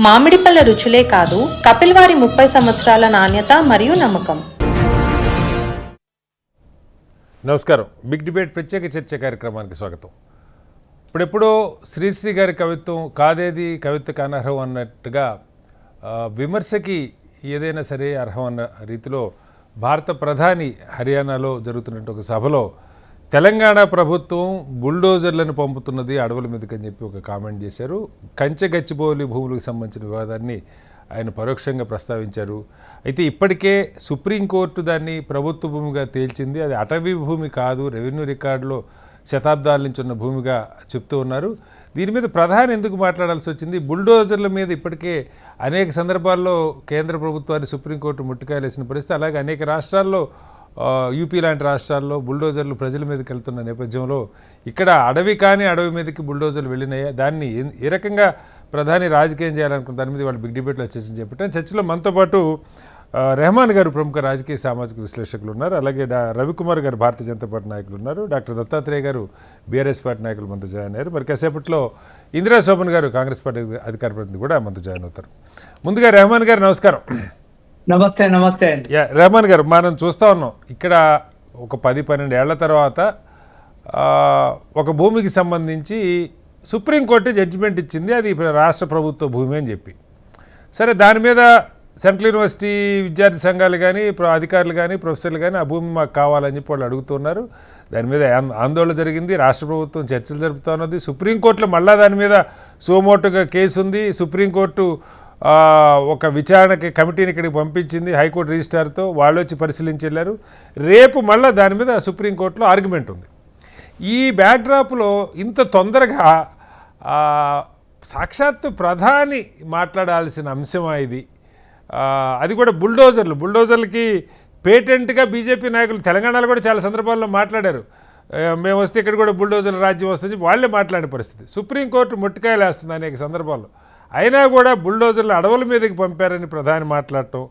మామిడిపళ్ళ రుచులే కాదు, కపిల్ వారి 30 సంవత్సరాల నాణ్యత మరియు నమ్మకం. నమస్కారం. బిగ్ డిబేట్ ప్రత్యేక చర్చ కార్యక్రమానికి స్వాగతం. ఇప్పుడెప్పుడో శ్రీశ్రీ గారి కవిత్వం కాదేది కవిత్వకు అనర్హం అన్నట్టుగా విమర్శకి ఏదైనా సరే అర్హం అన్న రీతిలో భారత ప్రధాని హర్యానాలో జరుగుతున్నట్టు ఒక సభలో తెలంగాణ ప్రభుత్వం బుల్డోజర్లను పంపుతున్నది అడవుల మీదకని చెప్పి ఒక కామెంట్ చేశారు. కంచె గచ్చిబౌలి భూములకు సంబంధించిన వివాదాన్ని ఆయన పరోక్షంగా ప్రస్తావించారు. అయితే ఇప్పటికే సుప్రీంకోర్టు దాన్ని ప్రభుత్వ భూమిగా తేల్చింది. అది అటవీ భూమి కాదు, రెవెన్యూ రికార్డులో శతాబ్దాల నుంచి ఉన్న భూమిగా చెప్తూ ఉన్నారు. దీని మీద ప్రధాని ఎందుకు మాట్లాడాల్సి వచ్చింది? బుల్డోజర్ల మీద ఇప్పటికే అనేక సందర్భాల్లో కేంద్ర ప్రభుత్వాన్ని సుప్రీంకోర్టు ముట్టికాయలేసిన పరిస్థితి. అలాగే అనేక రాష్ట్రాల్లో, యూపీ లాంటి రాష్ట్రాల్లో బుల్డోజర్లు ప్రజల మీదకి వెళ్తున్న నేపథ్యంలో ఇక్కడ అడవి కానీ అడవి మీదకి బుల్డోజర్లు వెళ్ళినాయా, దాన్ని ఏ రకంగా ప్రధాని రాజకీయం చేయాలనుకున్న దాని మీద వాళ్ళు బిగ్ డిబేట్లో చర్చ చేపట్టారు. చర్చలో మనతో పాటు రెహమాన్ గారు ప్రముఖ రాజకీయ సామాజిక విశ్లేషకులు ఉన్నారు. అలాగే రవికుమార్ గారు భారతీయ జనతా పార్టీ నాయకులు ఉన్నారు. డాక్టర్ దత్తాత్రేయ గారు బీఆర్ఎస్ పార్టీ నాయకులు మనతో జాయిన్ అయ్యారు. మరి కాసేపట్లో ఇందిరా శోభన్ గారు కాంగ్రెస్ పార్టీ అధికార ప్రతినిధి కూడా మనతో జాయిన్ అవుతారు. ముందుగా రెహమాన్ గారు నమస్కారం. నమస్తే. నమస్తే అండి. రెహమాన్ గారు, మనం చూస్తూ ఉన్నాం ఇక్కడ ఒక 10-12 ఏళ్ల తర్వాత ఒక భూమికి సంబంధించి సుప్రీంకోర్టు జడ్జిమెంట్ ఇచ్చింది. అది రాష్ట్ర ప్రభుత్వ భూమి అని చెప్పి. సరే, దాని మీద సెంట్రల్ యూనివర్సిటీ విద్యార్థి సంఘాలు కానీ అధికారులు కానీ ప్రొఫెసర్లు కానీ ఆ భూమి మాకు కావాలని చెప్పి వాళ్ళు అడుగుతున్నారు. దాని మీద ఆందోళన జరిగింది. రాష్ట్ర ప్రభుత్వం చర్చలు జరుపుతూ ఉన్నది. సుప్రీంకోర్టులో మళ్ళా దాని మీద సుమోటోగా కేసు ఉంది. సుప్రీంకోర్టు ఒక విచారణకి కమిటీని ఇక్కడికి పంపించింది హైకోర్టు రిజిస్ట్రార్తో. వాళ్ళు వచ్చి పరిశీలించి వెళ్ళారు. రేపు మళ్ళీ దాని మీద సుప్రీంకోర్టులో ఆర్గ్యుమెంట్ ఉంది. ఈ బ్యాక్డ్రాప్లో ఇంత తొందరగా సాక్షాత్తు ప్రధాని మాట్లాడాల్సిన అంశమా ఇది? అది కూడా బుల్డోజర్లకి పేటెంట్గా బీజేపీ నాయకులు తెలంగాణలో కూడా చాలా సందర్భాల్లో మాట్లాడారు. మేము వస్తే ఇక్కడ కూడా బుల్డోజర్ల రాజ్యం వస్తుంది వాళ్ళే మాట్లాడే పరిస్థితి. సుప్రీంకోర్టు ముట్టికాయలు వేస్తుంది అనేక సందర్భాల్లో. అయినా కూడా బుల్డోజర్లు అడవుల మీదకి పంపారని ప్రధాని మాట్లాడటం,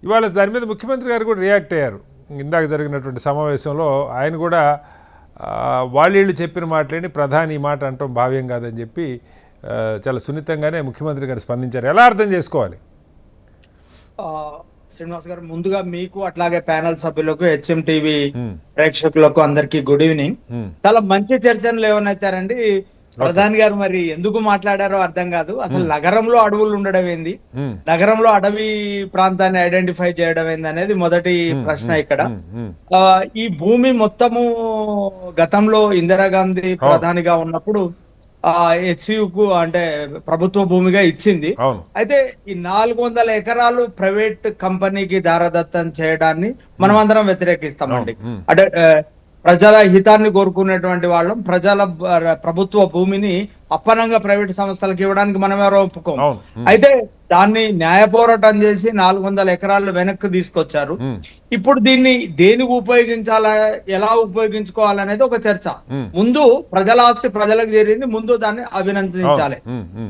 ఇవాళ దాని మీద ముఖ్యమంత్రి గారు కూడా రియాక్ట్ అయ్యారు. ఇందాక జరిగినటువంటి సమావేశంలో ఆయన కూడా వాళ్ళు చెప్పిన మాటలేని ప్రధాని ఈ మాట అంటాం భావ్యం కాదని చెప్పి చాలా సున్నితంగానే ముఖ్యమంత్రి గారు స్పందించారు. ఎలా అర్థం చేసుకోవాలి? శ్రీనివాస్ గారు, ముందుగా మీకు అట్లాగే ప్యానల్ సభ్యులకు, హెచ్ఎం టీవీ ప్రేక్షకులకు అందరికీ గుడ్ ఈవినింగ్. చాలా మంచి చర్చలు లేవనైతారండి. ప్రధాని గారు మరి ఎందుకు మాట్లాడారో అర్థం కాదు. అసలు నగరంలో అడవులు ఉండడం ఏంది, నగరంలో అడవి ప్రాంతాన్ని ఐడెంటిఫై చేయడం ఏంది అనేది మొదటి ప్రశ్న. ఇక్కడ ఈ భూమి మొత్తము గతంలో ఇందిరాగాంధీ ప్రధానిగా ఉన్నప్పుడు హెచ్యుకు అంటే ప్రభుత్వ భూమిగా ఇచ్చింది. అయితే ఈ 400 ఎకరాలు ప్రైవేట్ కంపెనీకి దారదత్తం చేయడాన్ని మనం అందరం వ్యతిరేకిస్తామండి. అంటే ప్రజల హితాన్ని కోరుకునేటువంటి వాళ్ళం ప్రజల ప్రభుత్వ భూమిని అప్పనంగా ప్రైవేట్ సంస్థలకు ఇవ్వడానికి మనం ఎవరో ఒప్పుకోం. అయితే దాన్ని న్యాయ పోరాటం చేసి 400 ఎకరాలు వెనక్కి తీసుకొచ్చారు. ఇప్పుడు దీన్ని దేనికి ఉపయోగించాలా, ఎలా ఉపయోగించుకోవాలనేది ఒక చర్చ. ముందు ప్రజల ఆస్తి ప్రజలకు చేరింది, ముందు దాన్ని అభినందించాలి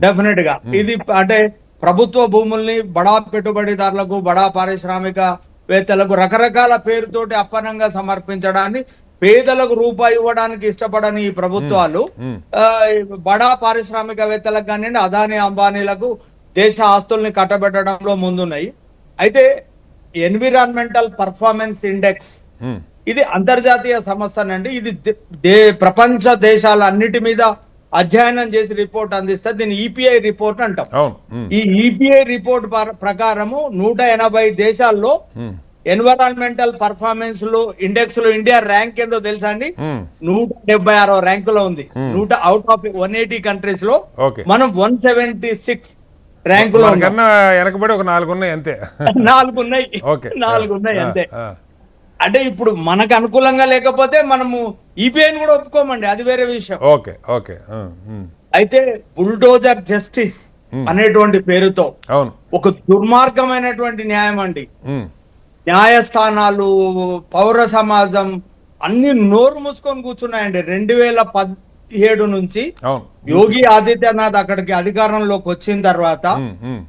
డెఫినెట్ గా. ఇది అంటే ప్రభుత్వ భూముల్ని బడా పెట్టుబడిదారులకు, బడా పారిశ్రామికవేత్తలకు రకరకాల పేరుతోటి అప్పనంగా సమర్పించడాన్ని, పేదలకు రూపాయి ఇవ్వడానికి ఇష్టపడని ఈ ప్రభుత్వాలు బడా పారిశ్రామికవేత్తలకు కానివ్వండి, అదానీ అంబానీలకు దేశ ఆస్తుల్ని కట్టబెట్టడంలో ముందున్నాయి. అయితే ఎన్విరాన్మెంటల్ పర్ఫార్మెన్స్ ఇండెక్స్ ఇది అంతర్జాతీయ సంస్థనండి. ఇది ప్రపంచ దేశాలన్నిటి మీద అధ్యయనం చేసి రిపోర్ట్ అందిస్తారు. దీన్ని ఈపీఐ రిపోర్ట్ అంటాం. ఈ ఈపీఐ రిపోర్ట్ ప్రకారము 180 దేశాల్లో ఎన్విరాన్మెంటల్ పర్ఫార్మెన్స్ లో ఇండెక్స్ లో ఇండియా ర్యాంక్ ఏందో తెలుసా అండి? 176వ ర్యాంకులో ఉంది. అవుట్ ఆఫ్ 180 కంట్రీస్ లో మనం 176 ర్యాంకులో వెనకబడి ఒక 4 ఉన్నాయి అంతే. 4 ఉన్నాయి అంతే. అంటే ఇప్పుడు మనకు అనుకూలంగా లేకపోతే మనము ఈపీఐని కూడా ఒప్పుకోమండి, అది వేరే విషయం. అయితే బుల్డోజర్ జస్టిస్ అనేటువంటి పేరుతో ఒక దుర్మార్గమైనటువంటి న్యాయం అండి. న్యాయస్థానాలు, పౌర సమాజం అన్ని నోరు మూసుకొని కూర్చున్నాయండి. 2017 నుంచి యోగి ఆదిత్యనాథ్ అక్కడికి అధికారంలోకి వచ్చిన తర్వాత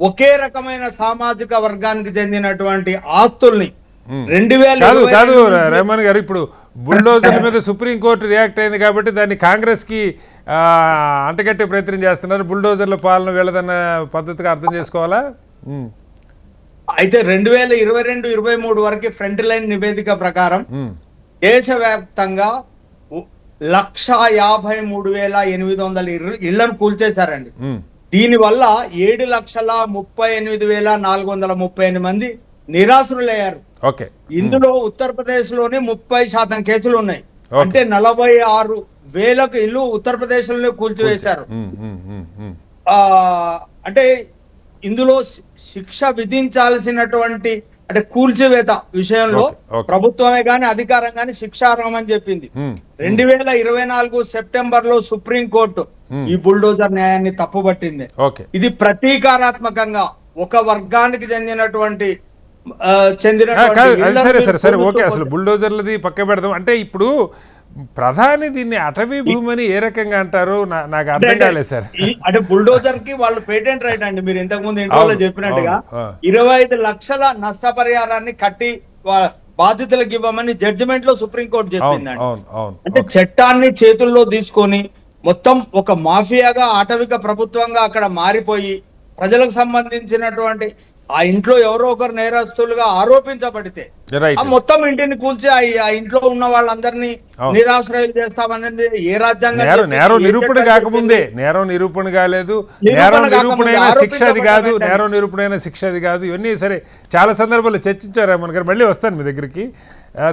ఒకే రకమైన సామాజిక వర్గానికి చెందినటువంటి ఆస్తుల్ని కాదు కాదు రెహమాన్ గారు, ఇప్పుడు బుల్డోజర్ల మీద సుప్రీంకోర్టు రియాక్ట్ అయింది కాబట్టి దాన్ని కాంగ్రెస్కి అంటగట్టే ప్రయత్నం చేస్తున్నారు. బుల్డోజర్ల పాలన వీళ్ళదన్న పద్ధతిగా అర్థం చేసుకోవాలా? అయితే 2022-23 వరకు ఫ్రంట్ లైన్ నివేదిక ప్రకారం దేశవ్యాప్తంగా 1,53,800 ఇళ్లను కూల్చేశారండి. దీని వల్ల 7,38,438 మంది నిరాశ్రులయ్యారు. ఇందులో ఉత్తరప్రదేశ్ లోనే 30% కేసులు ఉన్నాయి. అంటే 46,000 ఇల్లు ఉత్తరప్రదేశ్ లోనే కూల్చివేశారు. అంటే ఇందులో శిక్ష విధించాల్సినటువంటి అంటే కూల్చివేత విషయంలో ప్రభుత్వమే గాని అధికారం గాని శిక్షార్హం అని చెప్పింది. 2024 సెప్టెంబర్ లో సుప్రీంకోర్టు ఈ బుల్డోజర్ న్యాయాన్ని తప్పుపట్టింది. ఇది ప్రతీకారాత్మకంగా ఒక వర్గానికి చెందినటువంటి అసలు బుల్డోజర్లది పక్క పెడదాం అంటే ఇప్పుడు ప్రధాని దీన్ని అటవీ భూమని ఏ రకంగా అంటారు నాకు అర్థం కాలేదు సార్. అంటే బుల్డోజర్ కి వాళ్ళు పేటెంట్ రైట్ అండి. మీరు ఇంతకు ముందు ఇంటర్వ్యూలో చెప్పినట్టుగా 25 లక్షల నష్టపరిహారాన్ని కట్టి బాధితులకు ఇవ్వమని జడ్జిమెంట్ లో సుప్రీంకోర్టు చెప్పిందండి. అంటే చట్టాన్ని చేతుల్లో తీసుకొని మొత్తం ఒక మాఫియాగా ఆటవిక ప్రభుత్వంగా అక్కడ మారిపోయి ప్రజలకు సంబంధించినటువంటి ఆ ఇంట్లో ఎవరో ఒకరు నేరస్తులుగా ఆరోపించబడితే ఆ మొత్తం ఇంటిని కూల్చి ఆ ఇంట్లో ఉన్న వాళ్ళందరినీ నిరాశ్రయం చేస్తామనేది ఏ రాజ్యాంగం? నేరం నిరూపణ కాకముందే, నేరం నిరూపణ కాలేదు, నేరం నిరూపణైన శిక్ష అది కాదు, నేరం నిరూపణైన శిక్ష అది కాదు. ఇవన్నీ సరే చాలా సందర్భాల్లో చర్చించారు మన గారు. మళ్ళీ వస్తాను మీ దగ్గరికి.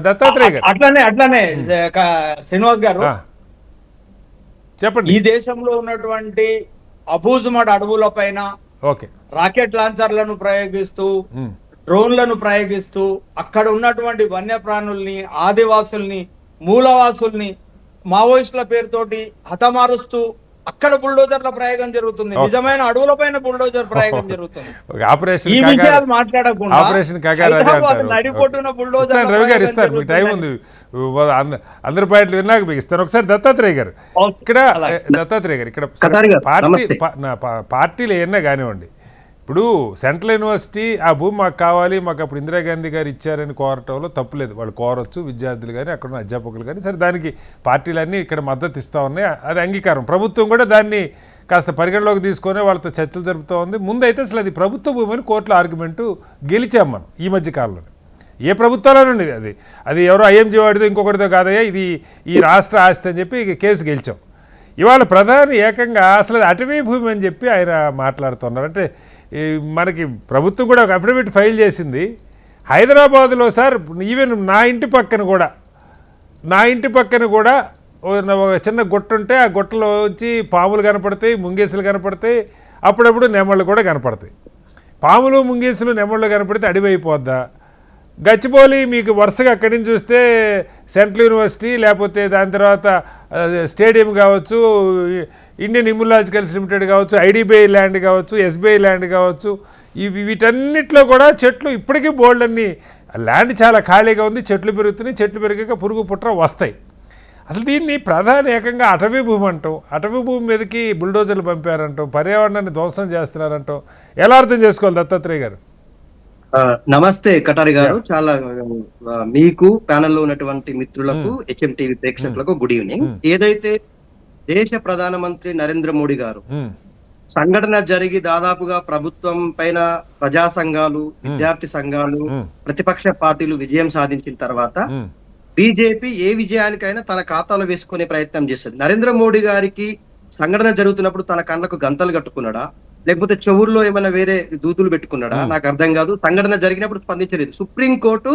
దత్తాత్రేయ గారు అట్లానే శ్రీనివాస్ గారు చెప్పండి. ఈ దేశంలో ఉన్నటువంటి అబూజుమడ్ అడవుల పైన రాకెట్ లాంచర్లను ప్రయోగిస్తూ డ్రోన్లను ప్రయోగిస్తూ అక్కడ ఉన్నటువంటి వన్యప్రాణుల్ని, ఆదివాసుల్ని, మూలవాసుల్ని మావోయిస్టుల పేరుతోటి హతమారుస్తూ అక్కడ బుల్డోజర్ల ప్రయోగం జరుగుతుంది. నిజమైన అడవుల పైన బుల్డోజర్ ప్రయోగం జరుగుతుంది. ఈ విషయాలు మాట్లాడకుండా నడిపోతున్న బుల్డోజర్ రవి గారు ఇస్తారు, మీకు టైం ఉంది, అందరి పాయింట్లు విన్నాక మీకు ఇస్తాను. ఒకసారి దత్తాత్రేయ గారు ఇక్కడ పార్టీలు ఏమన్నా కానివ్వండి, ఇప్పుడు సెంట్రల్ యూనివర్సిటీ ఆ భూమి మాకు కావాలి, మాకు అప్పుడు ఇందిరాగాంధీ గారు ఇచ్చారని కోరటంలో తప్పులేదు. వాళ్ళు కోరొచ్చు, విద్యార్థులు కానీ అక్కడ ఉన్న అధ్యాపకులు కానీ. సరే, దానికి పార్టీలన్నీ ఇక్కడ మద్దతు ఇస్తూ ఉన్నాయి, అది అంగీకారం. ప్రభుత్వం కూడా దాన్ని కాస్త పరిగణలోకి తీసుకొని వాళ్ళతో చర్చలు జరుపుతూ ఉంది. ముందైతే అసలు అది ప్రభుత్వ భూమి అని కోర్టులో ఆర్గ్యుమెంటు గెలిచాం మనం ఈ మధ్య కాలంలో. ఏ ప్రభుత్వాలను ఉండేది అది, అది ఎవరో ఐఎంజీ వాడితో ఇంకొకటితో కాదయ్యా, ఇది ఈ రాష్ట్ర ఆస్తి అని చెప్పి కేసు గెలిచాం. ఇవాళ ప్రధాని ఏకంగా అసలు అటవీ భూమి అని చెప్పి ఆయన మాట్లాడుతున్నారు. అంటే మనకి ప్రభుత్వం కూడా ఒక అఫిడవిట్ ఫైల్ చేసింది హైదరాబాద్లో. సార్, ఈవెన్ నా ఇంటి పక్కన కూడా ఒక చిన్న గుట్ట ఉంటే ఆ గుట్టలో వచ్చి పాములు కనపడతాయి, ముంగేసులు కనపడతాయి, అప్పుడప్పుడు నెమళ్ళు కూడా కనపడతాయి. పాములు, ముంగేసులు, నెమళ్ళు కనపడితే అడవి అయిపోద్దా? గచ్చిబౌలి మీకు వరుసగా అక్కడి నుంచి చూస్తే సెంట్రల్ యూనివర్సిటీ, లేకపోతే దాని తర్వాత స్టేడియం కావచ్చు, ఇండియన్ ఇమ్యులాజికల్స్ లిమిటెడ్ కావచ్చు, ఐడిబిఐ ల్యాండ్ కావచ్చు, ఎస్బీఐ ల్యాండ్ కావచ్చు, వీటన్నిటిలో కూడా చెట్లు ఇప్పటికీ బోల్డ్ అన్ని ల్యాండ్ చాలా ఖాళీగా ఉంది. చెట్లు పెరుగుతున్నాయి, చెట్లు పెరిగాక పురుగు పుట్ర వస్తాయి. అసలు దీన్ని ప్రధాన ఏకంగా అటవీ భూమి అంటాం, అటవీ భూమి మీదకి బుల్డోజర్లు పంపారంటాం, పర్యావరణాన్ని ధ్వంసం చేస్తున్నారంటాం. ఎలా అర్థం చేసుకోవాలి దత్తాత్రేయ గారు? నమస్తే కటారి గారు, చాలా మీకు ప్యానెల్లో ఉన్నటువంటి మిత్రులకు, హెచ్ఎంటీవీ ప్రేక్షకులకు గుడ్ ఈవినింగ్. ఏదైతే దేశ ప్రధానమంత్రి నరేంద్ర మోడీ గారు సంఘటన జరిగి దాదాపుగా ప్రభుత్వం పైన ప్రజా సంఘాలు, విద్యార్థి సంఘాలు, ప్రతిపక్ష పార్టీలు విజయం సాధించిన తర్వాత బీజేపీ ఏ విజయానికైనా తన ఖాతాలో వేసుకునే ప్రయత్నం చేస్తుంది. నరేంద్ర మోడీ గారికి సంఘటన జరుగుతున్నప్పుడు తన కళ్ళకు గంతలు కట్టుకున్నాడా, లేకపోతే చెవుల్లో ఏమైనా వేరే దూతులు పెట్టుకున్నాడా నాకు అర్థం కాదు. సంఘటన జరిగినప్పుడు స్పందించలేదు. సుప్రీంకోర్టు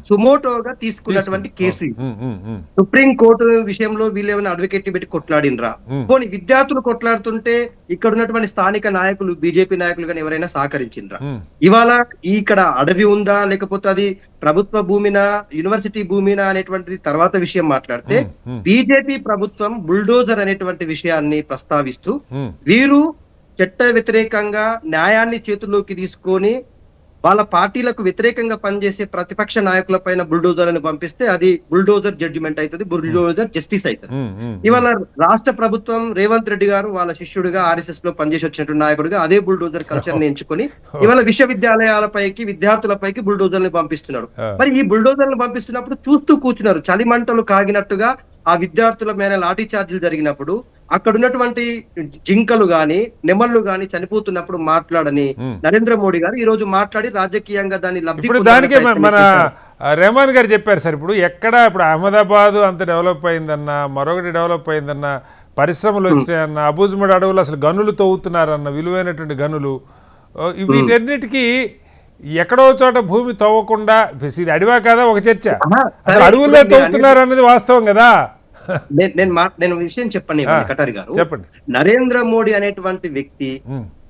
సుమోటోగా తీసుకున్నటువంటి కేసు. సుప్రీంకోర్టు విషయంలో వీళ్ళు ఏమైనా అడ్వకేట్ పెట్టి కొట్లాడినరా? పోనీ విద్యార్థులు కొట్లాడుతుంటే ఇక్కడ ఉన్నటువంటి స్థానిక నాయకులు, బీజేపీ నాయకులు కానీ ఎవరైనా సహకరించిండ్రా? ఇవాళ ఇక్కడ అడవి ఉందా, లేకపోతే అది ప్రభుత్వ భూమినా, యూనివర్సిటీ భూమినా అనేటువంటిది తర్వాత విషయం మాట్లాడితే, బీజేపీ ప్రభుత్వం బుల్డోజర్ అనేటువంటి విషయాన్ని ప్రస్తావిస్తూ వీరు చట్ట వ్యతిరేకంగా న్యాయాన్ని చేతుల్లోకి తీసుకొని వాళ్ళ పార్టీలకు వ్యతిరేకంగా పనిచేసే ప్రతిపక్ష నాయకుల పైన బుల్డోజర్లను పంపిస్తే అది బుల్డోజర్ జడ్జిమెంట్ అవుతుంది, బుల్డోజర్ జస్టిస్ అవుతుంది. ఇవాళ రాష్ట్ర ప్రభుత్వం రేవంత్ రెడ్డి గారు వాళ్ళ శిష్యుడిగా RSS లో పనిచేసి వచ్చినటువంటి నాయకుడిగా అదే బుల్డోజర్ కల్చర్ ని ఎంచుకొని ఇవాళ విశ్వవిద్యాలయాలపైకి విద్యార్థులపైకి బుల్డోజర్ని పంపిస్తున్నాడు. మరి ఈ బుల్డోజర్లు పంపిస్తున్నప్పుడు చూస్తూ కూర్చున్నారు, చలిమంటలు కాగినట్టుగా ఆ విద్యార్థుల మీద లాఠీ చార్జీలు జరిగినప్పుడు అక్కడ ఉన్నటువంటి జింకలు గాని నెమళ్ళు గాని చనిపోతున్నప్పుడు మాట్లాడని నరేంద్ర మోడీ గారు ఈ రోజు మాట్లాడి రాజకీయంగా దాన్ని ఇప్పుడు దానికే మన రెహమాన్ గారు చెప్పారు సార్. ఇప్పుడు అహ్మదాబాద్ అంత డెవలప్ అయిందన్నా, మరొకటి డెవలప్ అయిందన్నా, పరిశ్రమలు వచ్చినాయన్న, అబూజ్మడ్ అడవులు అసలు గనులు తవ్వుతున్నారన్న, విలువైనటువంటి గనులు, వీటన్నిటికీ ఎక్కడో చోట భూమి తవ్వకుండా ఇది అడివా కాదా ఒక చర్చ. అసలు అడవుల్లో తవ్వుతున్నారు అన్నది వాస్తవం కదా. నేను విషయం చెప్పండి కటారి గారు, చెప్పండి. నరేంద్ర మోడీ అనేటువంటి వ్యక్తి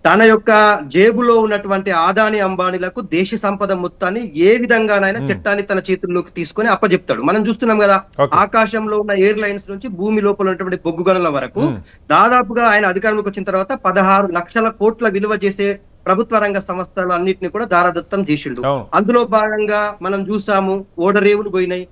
తన యొక్క జేబులో ఉన్నటువంటి ఆదాని అంబానీలకు దేశ సంపద మొత్తాన్ని ఏ విధంగానైనా చట్టాన్ని తన చేతుల్లోకి తీసుకొని అప్పచెప్తాడు. మనం చూస్తున్నాం కదా, ఆకాశంలో ఉన్న ఎయిర్లైన్స్ నుంచి భూమి లోపల ఉన్నటువంటి బొగ్గు గనుల వరకు దాదాపుగా ఆయన అధికారంలోకి వచ్చిన తర్వాత 16 లక్షల కోట్ల విలువ చేసే ప్రభుత్వ రంగ సంస్థలు అన్నింటినీ కూడా దారాదత్తం చేసిండు. అందులో భాగంగా మనం చూసాము, ఓడరేవులు పోయినాయి,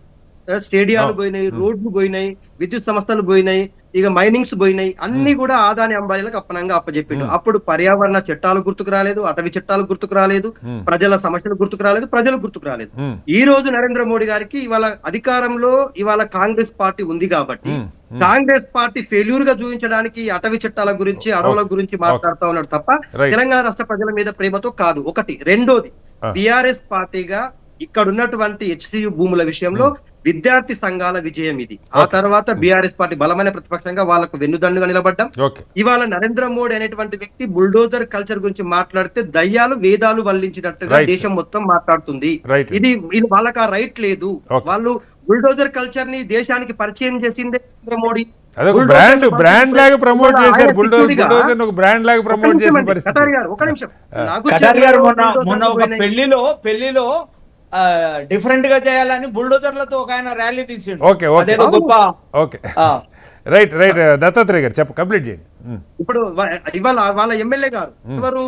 స్టేడియాలు పోయినాయి, రోడ్లు పోయినాయి, విద్యుత్ సంస్థలు పోయినాయి, ఇక మైనింగ్స్ పోయినాయి, అన్ని కూడా ఆదాని అంబానీలకు అప్పనంగా అప్పచెప్పిండు. అప్పుడు పర్యావరణ చట్టాలు గుర్తుకు రాలేదు, అటవీ చట్టాలు గుర్తుకు రాలేదు, ప్రజల సమస్యలు గుర్తుకు రాలేదు, ప్రజలు గుర్తుకు రాలేదు. ఈ రోజు నరేంద్ర మోడీ గారికి ఇవాళ అధికారంలో ఇవాళ కాంగ్రెస్ పార్టీ ఉంది కాబట్టి కాంగ్రెస్ పార్టీ ఫెయిల్యూర్ గా చూపించడానికి అటవీ చట్టాల గురించి, అడవుల గురించి మాట్లాడుతూ ఉన్నాడు తప్ప తెలంగాణ రాష్ట్ర ప్రజల మీద ప్రేమతో కాదు. ఒకటి. రెండోది, BRS పార్టీగా ఇక్కడ ఉన్నటువంటి HCU భూముల విషయంలో విద్యార్థి సంఘాల విజయం ఇది. ఆ తర్వాత BRS పార్టీ బలమైన ప్రతిపక్షంగా వాళ్ళకు వెన్నుదన్నుగా నిలబడ్డాం. ఇవాళ నరేంద్ర మోడీ అనేటువంటి వ్యక్తి బుల్డోజర్ కల్చర్ గురించి మాట్లాడితే దయ్యాలు వేదాలు వల్లించినట్టుగా దేశం మొత్తం మాట్లాడుతుంది. ఇది వాళ్ళకి ఆ రైట్ లేదు. వాళ్ళు బుల్డోజర్ కల్చర్ ని దేశానికి పరిచయం చేసిందే నరేంద్ర మోడీ. బ్రాండ్ లాగా ప్రమోట్ చేశారు. బుల్డోజర్ ఒక బ్రాండ్ లాగా ప్రమోట్ చేసిన పరిస్థితి. ఒక నిమిషం, మొన్న ఒక పెళ్లిలో డిఫరెంట్ గా చేయాలని బుల్డోజర్లతో ఒక ఆయన ర్యాలీ తీసిండు. రైట్ దత్తాత్రేయ గారు చెప్ప కంప్లీట్ చేయండి. ఇప్పుడు ఇవాళ వాళ్ళ ఎమ్మెల్యే గారు ఎవరు,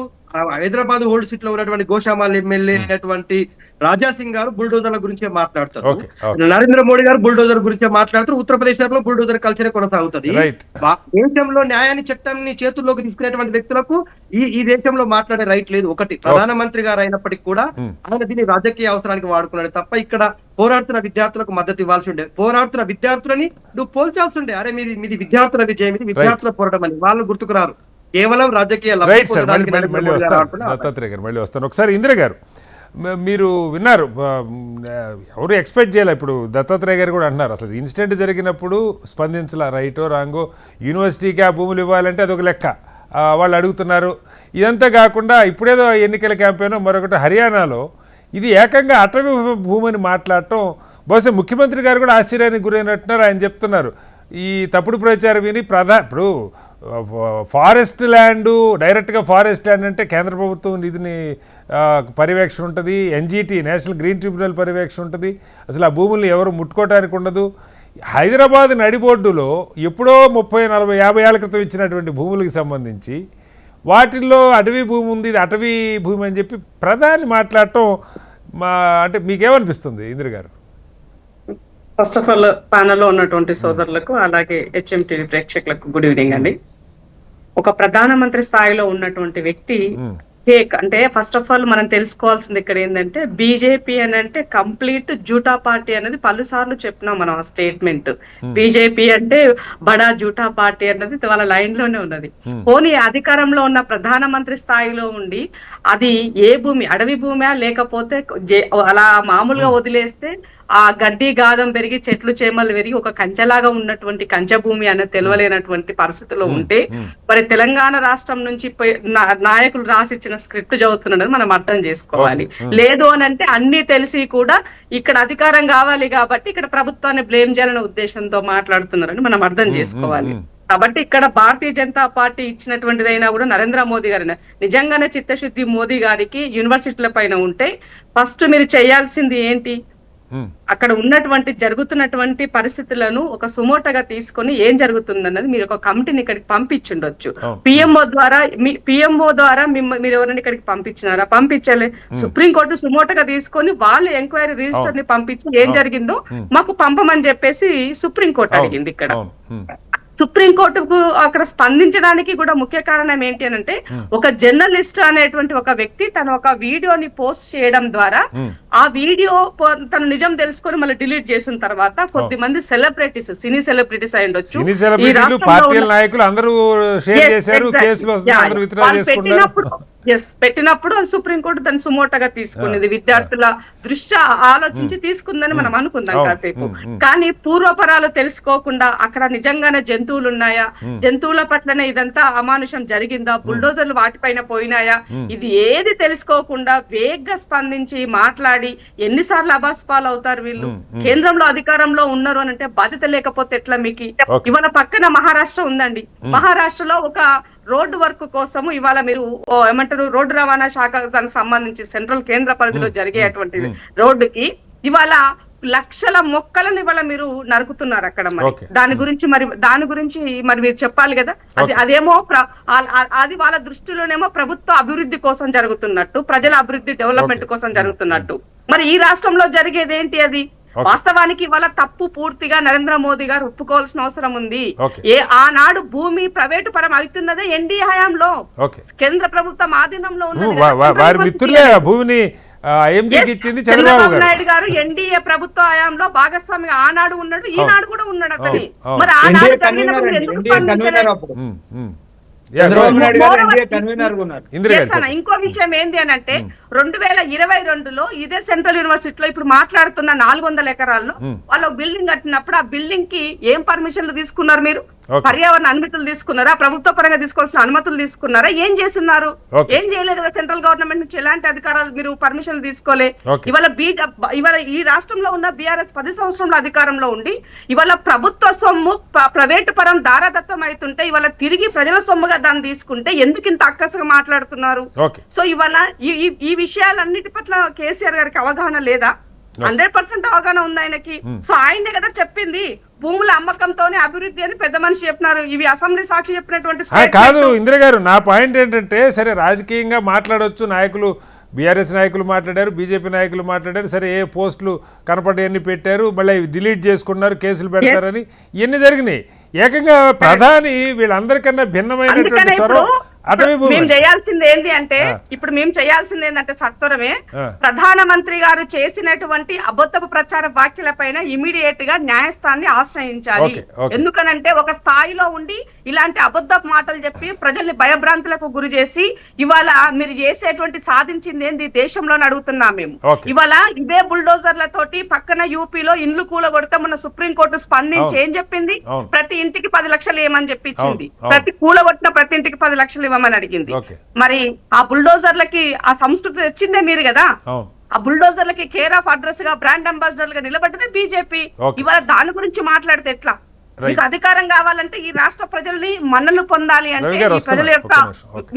హైదరాబాద్ ఓల్డ్ సిటీ లో ఉన్నటువంటి గోషామాల్ ఎమ్మెల్యే అయినటువంటి రాజా సింగ్ గారు బుల్డోజర్ల గురించే మాట్లాడతారు. నరేంద్ర మోడీ గారు బుల్డోజర్ గురించే మాట్లాడతారు. ఉత్తరప్రదేశ్ లో బుల్డోజర్ కల్చరే కొనసాగుతుంది. దేశంలో న్యాయాన్ని, చట్టాన్ని చేతుల్లోకి తీసుకునేటువంటి వ్యక్తులకు ఈ దేశంలో మాట్లాడే రైట్ లేదు. ఒకటి. ప్రధానమంత్రి గారు అయినప్పటికీ కూడా ఆయన దీన్ని రాజకీయ అవసరానికి వాడుకున్నాడు తప్ప ఇక్కడ పోరాడుతున్న విద్యార్థులకు మద్దతు ఇవ్వాల్సి ఉండే, పోరాడుతున్న విద్యార్థులని నువ్వు పోల్చాల్సి ఉండే. అరే మీది విద్యార్థుల విజయం, ఇది విద్యార్థుల పోరాటం అని వాళ్ళు గుర్తుకు రారు. కేవలం రాజకీయ దత్తాత్రేయ గారు మళ్ళీ వస్తాను. ఒకసారి ఇందిర గారు, మీరు విన్నారు, ఎవరు ఎక్స్పెక్ట్ చేయాలి. ఇప్పుడు దత్తాత్రేయ గారు కూడా అంటున్నారు అసలు ఇన్సిడెంట్ జరిగినప్పుడు స్పందించాల, రైటో రాంగో, యూనివర్సిటీకి ఆ భూములు ఇవ్వాలంటే అదొక లెక్క, వాళ్ళు అడుగుతున్నారు. ఇదంతా కాకుండా ఇప్పుడేదో ఎన్నికల క్యాంపెయిన్ మరొకటి హర్యానాలో ఇది ఏకంగా అటవీ భూమిని మాట్లాడటం బహుశా ముఖ్యమంత్రి గారు కూడా ఆశ్చర్యానికి గురైనట్టున్నారు. ఆయన చెప్తున్నారు ఈ తప్పుడు ప్రచారం విని ఇప్పుడు ఫారెస్ట్ ల్యాండ్, డైరెక్ట్గా ఫారెస్ట్ ల్యాండ్ అంటే కేంద్ర ప్రభుత్వం నిధిని పర్యవేక్షణ ఉంటుంది, NGT నేషనల్ గ్రీన్ ట్రిబ్యునల్ పర్యవేక్షణ ఉంటుంది, అసలు ఆ భూముల్ని ఎవరు ముట్టుకోవడానికి ఉండదు. హైదరాబాద్ నడిబొడ్డులో ఎప్పుడో 30, 40, 50 ఏళ్ల క్రితం ఇచ్చినటువంటి భూములకు సంబంధించి వాటిల్లో అటవీ భూమి ఉంది, ఇది అటవీ భూమి అని చెప్పి ప్రధాని మాట్లాడటం అంటే మీకేమనిపిస్తుంది ఇందిర గారు? ఫస్ట్ ఆఫ్ ఆల్ ప్యానెల్లో ఉన్నటువంటి సోదరులకు అలాగే HMTV ప్రేక్షకులకు గుడ్ ఈవినింగ్ అండి. ఒక ప్రధానమంత్రి స్థాయిలో ఉన్నటువంటి వ్యక్తి అంటే ఫస్ట్ ఆఫ్ ఆల్ మనం తెలుసుకోవాల్సింది ఇక్కడ ఏంటంటే బీజేపీ అని అంటే కంప్లీట్ జూటా పార్టీ అనేది పలుసార్లు చెప్పినాం మనం. ఆ స్టేట్మెంట్ బీజేపీ అంటే బడా జూటా పార్టీ అన్నది వాళ్ళ లైన్ లోనే ఉన్నది. పోనీ అధికారంలో ఉన్న ప్రధానమంత్రి స్థాయిలో ఉండి అది ఏ భూమి, అడవి భూమా లేకపోతే అలా మామూలుగా వదిలేస్తే ఆ గడ్డి గాదం పెరిగి చెట్లు చేమలు పెరిగి ఒక కంచెలాగా ఉన్నటువంటి కంచె భూమి అనేది తెలియలేనటువంటి పరిస్థితిలో ఉంటే మరి తెలంగాణ రాష్ట్రం నుంచి నాయకులు రాసిచ్చిన స్క్రిప్ట్ చదువుతున్నది మనం అర్థం చేసుకోవాలి. లేదు అని అంటే అన్ని తెలిసి కూడా ఇక్కడ అధికారం కావాలి కాబట్టి ఇక్కడ ప్రభుత్వాన్ని బ్లేమ్ చేయాలనే ఉద్దేశంతో మాట్లాడుతున్నారని మనం అర్థం చేసుకోవాలి. కాబట్టి ఇక్కడ భారతీయ జనతా పార్టీ ఇచ్చినటువంటిదైనా కూడా నరేంద్ర మోదీ గారి నిజంగానే చిత్తశుద్ధి మోదీ గారికి యూనివర్సిటీల పైన ఉంటే ఫస్ట్ మీరు చేయాల్సింది ఏంటి, అక్కడ ఉన్నటువంటి జరుగుతున్నటువంటి పరిస్థితులను ఒక సుమోటగా తీసుకొని ఏం జరుగుతుందన్నది మీరు ఒక కమిటీని ఇక్కడికి పంపించుండొచ్చు. పిఎంఓ ద్వారా మీరు ఎవరైనా ఇక్కడికి పంపించినారా? పంపించలే. సుప్రీంకోర్టు సుమోటగా తీసుకొని వాళ్ళు ఎంక్వైరీ రిజిస్టర్ ని పంపించి ఏం జరిగిందో మాకు పంపమని చెప్పేసి సుప్రీంకోర్టు అడిగింది. ఇక్కడ సుప్రీంకోర్టుకు అక్కడ స్పందించడానికి కూడా ముఖ్య కారణం ఏంటి అని అంటే, ఒక జర్నలిస్ట్ అనేటువంటి ఒక వ్యక్తి తన ఒక వీడియోని పోస్ట్ చేయడం ద్వారా ఆ వీడియో తను నిజం తెలుసుకొని మళ్ళీ డిలీట్ చేసిన తర్వాత కొద్ది మంది సెలబ్రిటీస్, సినీ సెలబ్రిటీస్ అయి ఉండొచ్చు, పెట్టినప్పుడు అది సుప్రీంకోర్టు దాన్ని సుమోటగా తీసుకునేది. విద్యార్థుల దృష్ట్యా ఆలోచించి తీసుకుందని మనం అనుకుందాం కాసేపు. కానీ పూర్వపరాలు తెలుసుకోకుండా అక్కడ నిజంగానే జంతువులు ఉన్నాయా, జంతువుల పట్లనే ఇదంతా అమానుషం జరిగిందా, బుల్డోజర్లు వాటిపైన పోయినాయా, ఇది ఏది తెలుసుకోకుండా వేగ్గా స్పందించి మాట్లాడి ఎన్నిసార్లు అబాస్పాలు అవుతారు వీళ్ళు. కేంద్రంలో అధికారంలో ఉన్నారు అని అంటే బాధ్యత లేకపోతే ఎట్లా మీకు? ఇవాళ పక్కన మహారాష్ట్ర ఉందండి. మహారాష్ట్రలో ఒక రోడ్డు వర్క్ కోసము ఇవాళ మీరు ఏమంటారు, రోడ్డు రవాణా శాఖ దానికి సంబంధించి సెంట్రల్ కేంద్ర పరిధిలో జరిగేటువంటి రోడ్డుకి ఇవాళ లక్షల మొక్కలను ఇవాళ మీరు నరుకుతున్నారు అక్కడ. మరి దాని గురించి మరి మీరు చెప్పాలి కదా. అదేమో అది వాళ్ళ దృష్టిలోనేమో ప్రభుత్వ అభివృద్ధి కోసం జరుగుతున్నట్టు, ప్రజల అభివృద్ధి డెవలప్మెంట్ కోసం జరుగుతున్నట్టు. మరి ఈ రాష్ట్రంలో జరిగేది ఏంటి? అది వాస్తవానికి ఇవాళ తప్పు పూర్తిగా నరేంద్ర మోదీ గారు ఒప్పుకోవాల్సిన అవసరం ఉంది. ఆనాడు భూమి ప్రైవేటు పరం అవుతున్నదే ఎన్డీఏ హయాంలో, కేంద్ర ప్రభుత్వం ఆధీనంలో ఉన్నది. చంద్రబాబు నాయుడు గారు ఎన్డీఏ ప్రభుత్వ హయాంలో భాగస్వామిగా ఆనాడు ఉన్నాడు, ఈనాడు కూడా ఉన్నాడు అతని. మరి ఆనాడు జరిగినప్పుడు ఎందుకు స్పందించలేదు? ఇంకో విషయం ఏంది అని అంటే, 2022లో ఇదే సెంట్రల్ యూనివర్సిటీలో ఇప్పుడు మాట్లాడుతున్న 400 ఎకరాల్లో వాళ్ళు బిల్డింగ్ కట్టినప్పుడు ఆ బిల్డింగ్ కి ఏం పర్మిషన్లు తీసుకున్నారు మీరు? పర్యావరణ అనుమతులు తీసుకున్నారా? ప్రభుత్వ పరంగా తీసుకోవాల్సిన అనుమతులు తీసుకున్నారా? ఏం చేస్తున్నారు? ఏం చేయలేదు. సెంట్రల్ గవర్నమెంట్ నుంచి ఎలాంటి అధికారాలు మీరు పర్మిషన్లు తీసుకోలే. ఇవాళ ఈ రాష్ట్రంలో ఉన్న బీఆర్ఎస్ 10 సంవత్సరంలో అధికారంలో ఉండి ఇవాళ ప్రభుత్వ సొమ్ము ప్రైవేటు పరం దారాదత్తం అవుతుంటే ఇవాళ తిరిగి ప్రజల సొమ్ముగా దాన్ని తీసుకుంటే ఎందుకు ఇంత అక్కసుగా మాట్లాడుతున్నారు? సో ఇవాళ ఈ విషయాలన్నిటి పట్ల కేసీఆర్ గారికి అవగాహన లేదా? 100% అవగాహన ఉంది ఆయనకి. సో ఆయనే కదా చెప్పింది భూముల అమ్మకంతోనే అభివృద్ధి అని పెద్ద మనిషి చెప్పినారు. ఇవి అసెంబ్లీ సాక్షి చెప్పినటువంటి కాదు. ఇందిర గారు, నా పాయింట్ ఏంటంటే, సరే రాజకీయంగా మాట్లాడవచ్చు, నాయకులు బీఆర్ఎస్ నాయకులు మాట్లాడారు, బీజేపీ నాయకులు మాట్లాడారు, సరే ఏ పోస్టులు కనపడేవన్నీ పెట్టారు, మళ్ళీ డిలీట్ చేసుకున్నారు, కేసులు పెడతారని ఇవన్నీ జరిగినాయి. ఏకంగా ప్రధాని వీళ్ళందరికన్నా భిన్నమైనటువంటి స్వరం మేము చేయాల్సింది ఏంటి అంటే, ఇప్పుడు మేము చేయాల్సింది ఏంటంటే సత్వరమే ప్రధానమంత్రి గారు చేసినటువంటి అబద్ధపు ప్రచార వ్యాఖ్యల పైన ఇమీడియట్ గా న్యాయస్థానాన్ని ఆశ్రయించాలి. ఎందుకనంటే ఒక స్థాయిలో ఉండి ఇలాంటి అబద్ధపు మాటలు చెప్పి ప్రజల్ని భయభ్రాంతులకు గురి చేసి ఇవాళ మీరు చేసేటువంటి సాధించింది ఏంది దేశంలో అడుగుతున్నాం మేము. ఇవాళ ఇదే బుల్డోజర్లతోటి పక్కన యూపీలో ఇండ్లు కూలగొడితే మన సుప్రీంకోర్టు స్పందించి ఏం చెప్పింది? ప్రతి ఇంటికి 10 లక్షలు ఏమని చెప్పించింది. ప్రతి కూలగొట్టిన ప్రతి ఇంటికి 10 లక్షలు ఇవ్వమని అడిగింది. మరి ఆ బుల్డోజర్లకి ఆ సంస్కృతి తెచ్చిందే మీరు కదా. ఆ బుల్డోజర్లకి కేర్ ఆఫ్ అడ్రస్ గా బ్రాండ్ అంబాసిడర్ గా నిలబడ్డదే బీజేపీ. ఇవాళ దాని గురించి మాట్లాడితే ఎట్లా? మీకు అధికారం కావాలంటే ఈ రాష్ట్ర ప్రజల్ని మన్నలు పొందాలి అంటే, ఈ ప్రజల యొక్క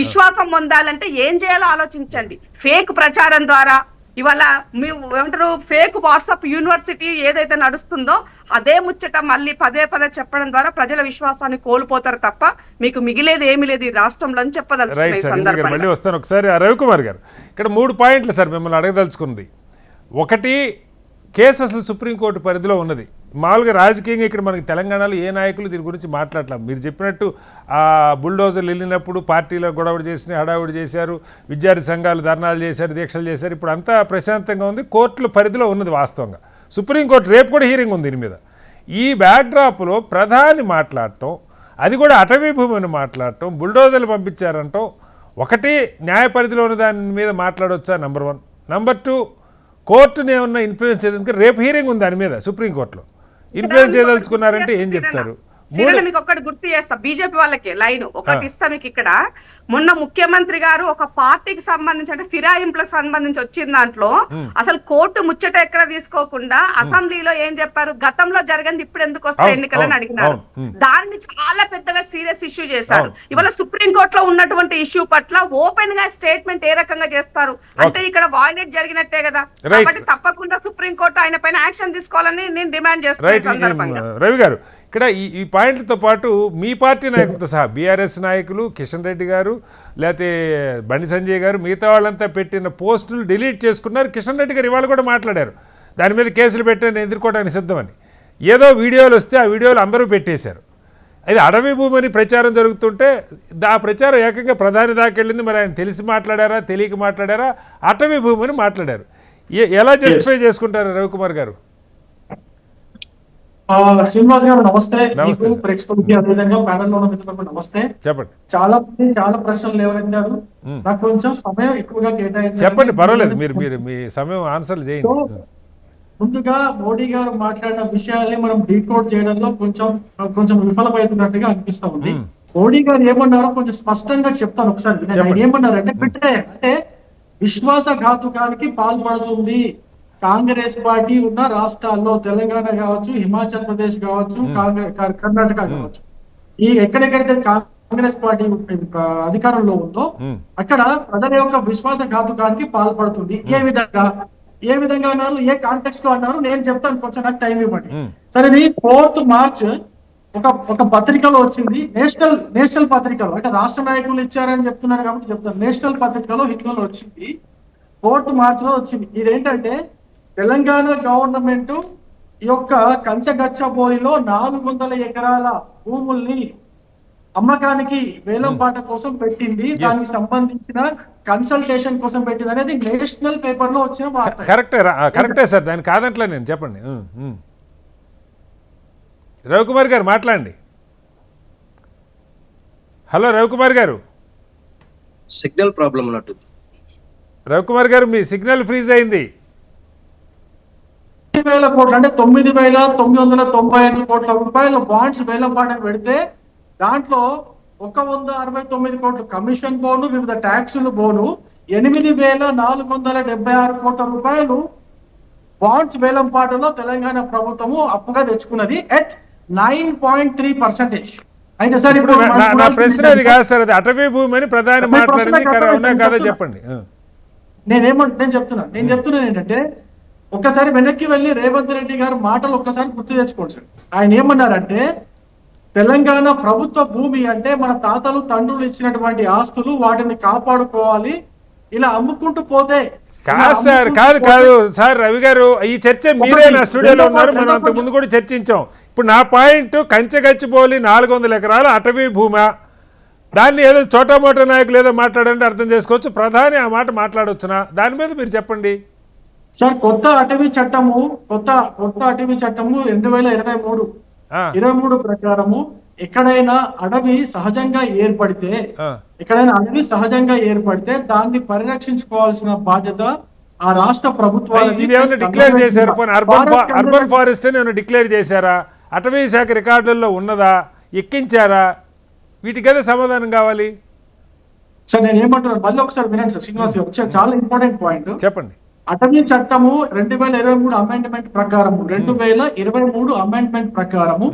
విశ్వాసం పొందాలంటే ఏం చేయాలో ఆలోచించండి. ఫేక్ ప్రచారం ద్వారా ఇవాళ మీరు ఏమంటారు, ఫేక్ వాట్సాప్ యూనివర్సిటీ ఏదైతే నడుస్తుందో అదే ముచ్చట మళ్ళీ పదే చెప్పడం ద్వారా ప్రజల విశ్వాసాన్ని కోల్పోతారు తప్ప మీకు మిగిలేది ఏమీ లేదు ఈ రాష్ట్రంలో అని చెప్పదలుచుకున్నాను. మళ్ళీ వస్తాను ఒకసారి. రవికుమార్ గారు, ఇక్కడ 3 పాయింట్లు సార్ మిమ్మల్ని అడగదలుచుకుంది. ఒకటి, కేసు అసలు సుప్రీంకోర్టు పరిధిలో ఉన్నది. మామూలుగా రాజకీయంగా ఇక్కడ మనకి తెలంగాణలో ఏ నాయకులు దీని గురించి మాట్లాడలేం. మీరు చెప్పినట్టు ఆ బుల్డోజర్లు వెళ్ళినప్పుడు పార్టీలో గొడవడు చేసిన, హడావుడి చేశారు, విద్యార్థి సంఘాలు ధర్నాలు చేశారు, దీక్షలు చేశారు. ఇప్పుడు అంతా ప్రశాంతంగా ఉంది, కోర్టుల పరిధిలో ఉన్నది వాస్తవంగా. సుప్రీంకోర్టు రేపు కూడా హీరింగ్ ఉంది దీని మీద. ఈ బ్యాక్డ్రాప్లో ప్రధాని మాట్లాడటం, అది కూడా అటవీ భూమిని మాట్లాడటం, బుల్డోజర్లు పంపించారంటాం, ఒకటి న్యాయ పరిధిలో ఉన్న దాని మీద మాట్లాడవచ్చా? నెంబర్ 1. నెంబర్ 2, కోర్టుని ఏమన్నా ఇన్ఫ్లుయెన్స్ చేయడానికి రేపు హీరింగ్ ఉంది దాని మీద సుప్రీంకోర్టులో. ఇన్ఫ్లుయెన్స్ చేయదలుచుకున్నారంటే ఏం చెప్తారు? సీరియల్ మీకు ఒక్కటి గుర్తు చేస్తా, బీజేపీ వాళ్ళకి లైన్ ఒకటి ఇస్తా మీకు ఇక్కడ. మొన్న ముఖ్యమంత్రి గారు ఒక పార్టీకి సంబంధించి అంటే ఫిరాయింపులకు సంబంధించి వచ్చిన దాంట్లో అసలు కోర్టు ముచ్చట ఎక్కడ తీసుకోకుండా అసెంబ్లీలో ఏం చెప్పారు, గతంలో జరిగింది ఇప్పుడు ఎందుకు వస్తాయి ఎన్నికలని అడిగినారు. దాన్ని చాలా పెద్దగా సీరియస్ ఇష్యూ చేశారు. ఇవాళ సుప్రీంకోర్టులో ఉన్నటువంటి ఇష్యూ పట్ల ఓపెన్ గా స్టేట్మెంట్ ఏ రకంగా చేస్తారు అంటే ఇక్కడ వాయిలేట్ జరిగినట్టే కదా. కాబట్టి తప్పకుండా సుప్రీంకోర్టు ఆయన పైన యాక్షన్ తీసుకోవాలని నేను డిమాండ్ చేస్తున్నాను. రవి గారు, ఇక్కడ ఈ పాయింట్లతో పాటు మీ పార్టీ నాయకులతో సహా బీఆర్ఎస్ నాయకులు కిషన్ రెడ్డి గారు లేకపోతే బండి సంజయ్ గారు మిగతా వాళ్ళంతా పెట్టిన పోస్టులు డిలీట్ చేసుకున్నారు. కిషన్ రెడ్డి గారు ఇవాళ కూడా మాట్లాడారు దాని మీద కేసులు పెట్టని ఎదుర్కోవడానికి సిద్ధమని. ఏదో వీడియోలు వస్తే ఆ వీడియోలు అందరూ పెట్టేశారు. అది అడవి భూమని ప్రచారం జరుగుతుంటే ఆ ప్రచారం ఏకంగా ప్రధాని దాకా వెళ్ళింది. మరి ఆయన తెలిసి మాట్లాడారా తెలియక మాట్లాడారా, అటవీ భూమని మాట్లాడారు. ఎలా జస్టిఫై చేసుకుంటారు రవికుమార్ గారు? శ్రీనివాస్ గారు నమస్తే. ప్రేక్షకులకి అదేవిధంగా ప్యానెల్ లో ఉన్న మిత్రులకు నమస్తే. చెప్పండి. చాలా ప్రశ్నలు లేవనెత్తారు. నాకు కొంచెం సమయం ఎక్కువగా కేటాయించారు. చెప్పండి, పర్వాలేదు, మీరు మీ సమయం ఆన్సర్లు చేయండి. ముందుగా మోడీ గారు మాట్లాడిన విషయాల్ని మనం డీకోడ్ చేయడంలో కొంచెం విఫలమవుతున్నట్టుగా అనిపిస్తా ఉంది. మోడీ గారు ఏమన్నారో కొంచెం స్పష్టంగా చెప్తాను ఒకసారి. ఆయన ఏమన్నారంటే అంటే విశ్వాసఘాతుకానికి పాల్పడుతుంది కాంగ్రెస్ పార్టీ ఉన్న రాష్ట్రాల్లో, తెలంగాణ కావచ్చు, హిమాచల్ ప్రదేశ్ కావచ్చు, కర్ణాటక కావచ్చు, ఈ ఎక్కడెక్కడైతే కాంగ్రెస్ పార్టీ అధికారంలో ఉందో అక్కడ ప్రజల యొక్క విశ్వాసఘాతుకానికి పాల్పడుతుంది. ఏ విధంగా అన్నారు, ఏ కాంటెక్స్ట్ లో అన్నారు నేను చెప్తాను, కొంచెం నాకు టైం ఇవ్వండి. సరే, ఇది 4th మార్చ్ ఒక పత్రికలో వచ్చింది, నేషనల్ పత్రికలో, అంటే రాష్ట్ర నాయకులు ఇచ్చారని చెప్తున్నారు కాబట్టి చెప్తాను. నేషనల్ పత్రికలో హిందూలో వచ్చింది, 4th మార్చ్ లో వచ్చింది. ఇదేంటంటే తెలంగాణ గవర్నమెంట్ ఈ యొక్క కంచగచ్చబోలిలో 400 ఎకరాల భూముల్ని అమ్మకానికి వేలంపాట కోసం పెట్టింది. దానికి సంబంధించిన కన్సల్టేషన్ కోసం పెట్టింది అనేది నేషనల్ పేపర్ లో వచ్చిన వార్త. కరెక్టే సార్, దాన్ని కాదంటలే నేను. చెప్పండి రవికుమార్ గారు, మాట్లాడండి. హలో రవికుమార్ గారు. సిగ్నల్ ప్రాబ్లం ఉన్నట్టుంది. రవికుమార్ గారు, మీ సిగ్నల్ ఫ్రీజ్ అయింది. 9,000 కోట్లు అంటే 9,995 కోట్ల రూపాయల బాండ్స్ వేలంపాటకు పెడితే దాంట్లో 169 కోట్లు కమిషన్ బోను, వివిధ ట్యాక్సులు బోను, 8,476 కోట్ల రూపాయలు బాండ్స్ వేలంపాటలో తెలంగాణ ప్రభుత్వము అప్పుగా తెచ్చుకున్నది at 9.3%. అయితే సార్ ఇప్పుడు నా ప్రశ్న అది కాదు సార్, అది అటవీ భూమి అని ప్రధాని మాట్లాడింది, చెప్పండి. నేను చెప్తున్నాను ఏంటంటే ఒక్కసారి వెనక్కి వెళ్ళి రేవంత్ రెడ్డి గారు మాటలు ఒక్కసారి గుర్తు తెచ్చుకోండి సార్. ఆయన ఏమన్నారంటే తెలంగాణ ప్రభుత్వ భూమి అంటే మన తాతలు తండ్రులు ఇచ్చినటువంటి ఆస్తులు, వాటిని కాపాడుకోవాలి. ఇలా అమ్ముకుంటూ పోతే కాదు సార్. రవి గారు, ఈ చర్చ మీరే నా స్టూడియోలో ఉన్నారు, మనం అంతకు ముందు కూడా చర్చించాం. ఇప్పుడు నా పాయింట్, కంచెగచ్చిబౌలి 400 ఎకరాల అటవీ భూమా, దాన్ని ఏదో చోటామోటా నాయకులు ఏదో మాట్లాడంటే అర్థం చేసుకోవచ్చు, ప్రధాని ఆ మాట మాట్లాడవచ్చునా? దాని మీద మీరు చెప్పండి సార్. కొత్త అటవీ చట్టము 2023 ప్రకారము ఎక్కడైనా అడవి సహజంగా ఏర్పడితే దాన్ని పరిరక్షించుకోవాల్సిన బాధ్యత ఆ రాష్ట్ర ప్రభుత్వానికి. డిక్లేర్ చేశారు, అర్బన్ ఫారెస్ట్ అని డిక్లేర్ చేశారా? అటవీ శాఖ రికార్డుల్లో ఉన్నదా? ఎక్కించారా? వీటికైతే సమాధానం కావాలి సార్. నేను ఏమంటున్నాను మళ్ళీ ఒకసారి వినండి సార్. శ్రీనివాస్ గారు, చాలా ఇంపార్టెంట్ పాయింట్ చెప్పండి. అటవీ చట్టము 2023 అమెండ్మెంట్ ప్రకారము 2023 అమెండ్మెంట్ ప్రకారము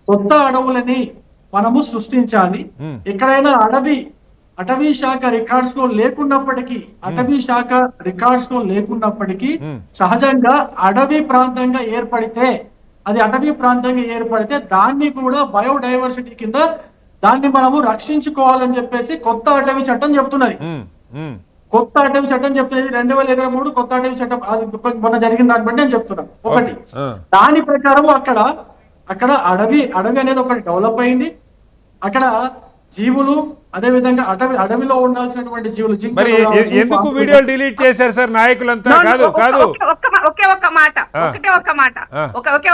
కొత్త అడవులని మనము సృష్టించాలి. ఎక్కడైనా అటవీ శాఖ రికార్డ్స్ లో లేకున్నప్పటికీ సహజంగా అటవీ ప్రాంతంగా ఏర్పడితే దాన్ని కూడా బయోడైవర్సిటీ కింద దాన్ని మనము రక్షించుకోవాలని చెప్పేసి కొత్త అటవీ చట్టం చెప్తున్నది. 2023 కొత్త అటవీ చట్టం, అది మొన్న జరిగిన దాన్ని బట్టి నేను చెప్తున్నాను. ఒకటి, దాని ప్రకారం అక్కడ అడవి అనేది ఒకటి డెవలప్ అయింది. అక్కడ జీవులు, అదే విధంగా అడవిలో ఉండాల్సినటువంటి జీవులు. ఎందుకు వీడియోలు డిలీట్ చేశారు సార్ నాయకులంతా? ఒకే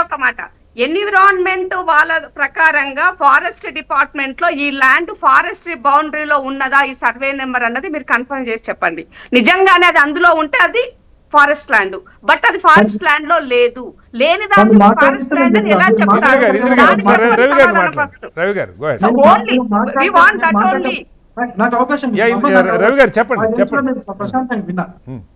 ఒక్క మాట ఎన్విరాన్మెంట్ వాళ్ళ ప్రకారంగా ఫారెస్ట్ డిపార్ట్మెంట్ లో ఈ ల్యాండ్ ఫారెస్ట్రీ బౌండరీలో ఉన్నదా ఈ సర్వే నెంబర్ అన్నది మీరు కన్ఫర్మ్ చేసి చెప్పండి. నిజంగానే అది అందులో ఉంటే అది ఫారెస్ట్ ల్యాండ్, బట్ అది ఫారెస్ట్ ల్యాండ్ లో లేదు. లేని వాళ్ళు దాన్ని మాట్లాడితే ఫారెస్ట్ ల్యాండ్ అని ఎలా మీరు చెప్తారు? ఇంద్ర గారు దానికి రవి గారు సమాధానం మాట్లాడండి. first. రవి గారు go ahead. So only we want that only. నాకు అవకాశం యా, ఇవ్వండి. నాకు రవి గారు చెప్పండి, నాకు తెలిసిన చెప్పండి. నేను ప్రశాంతంగా విన్నా.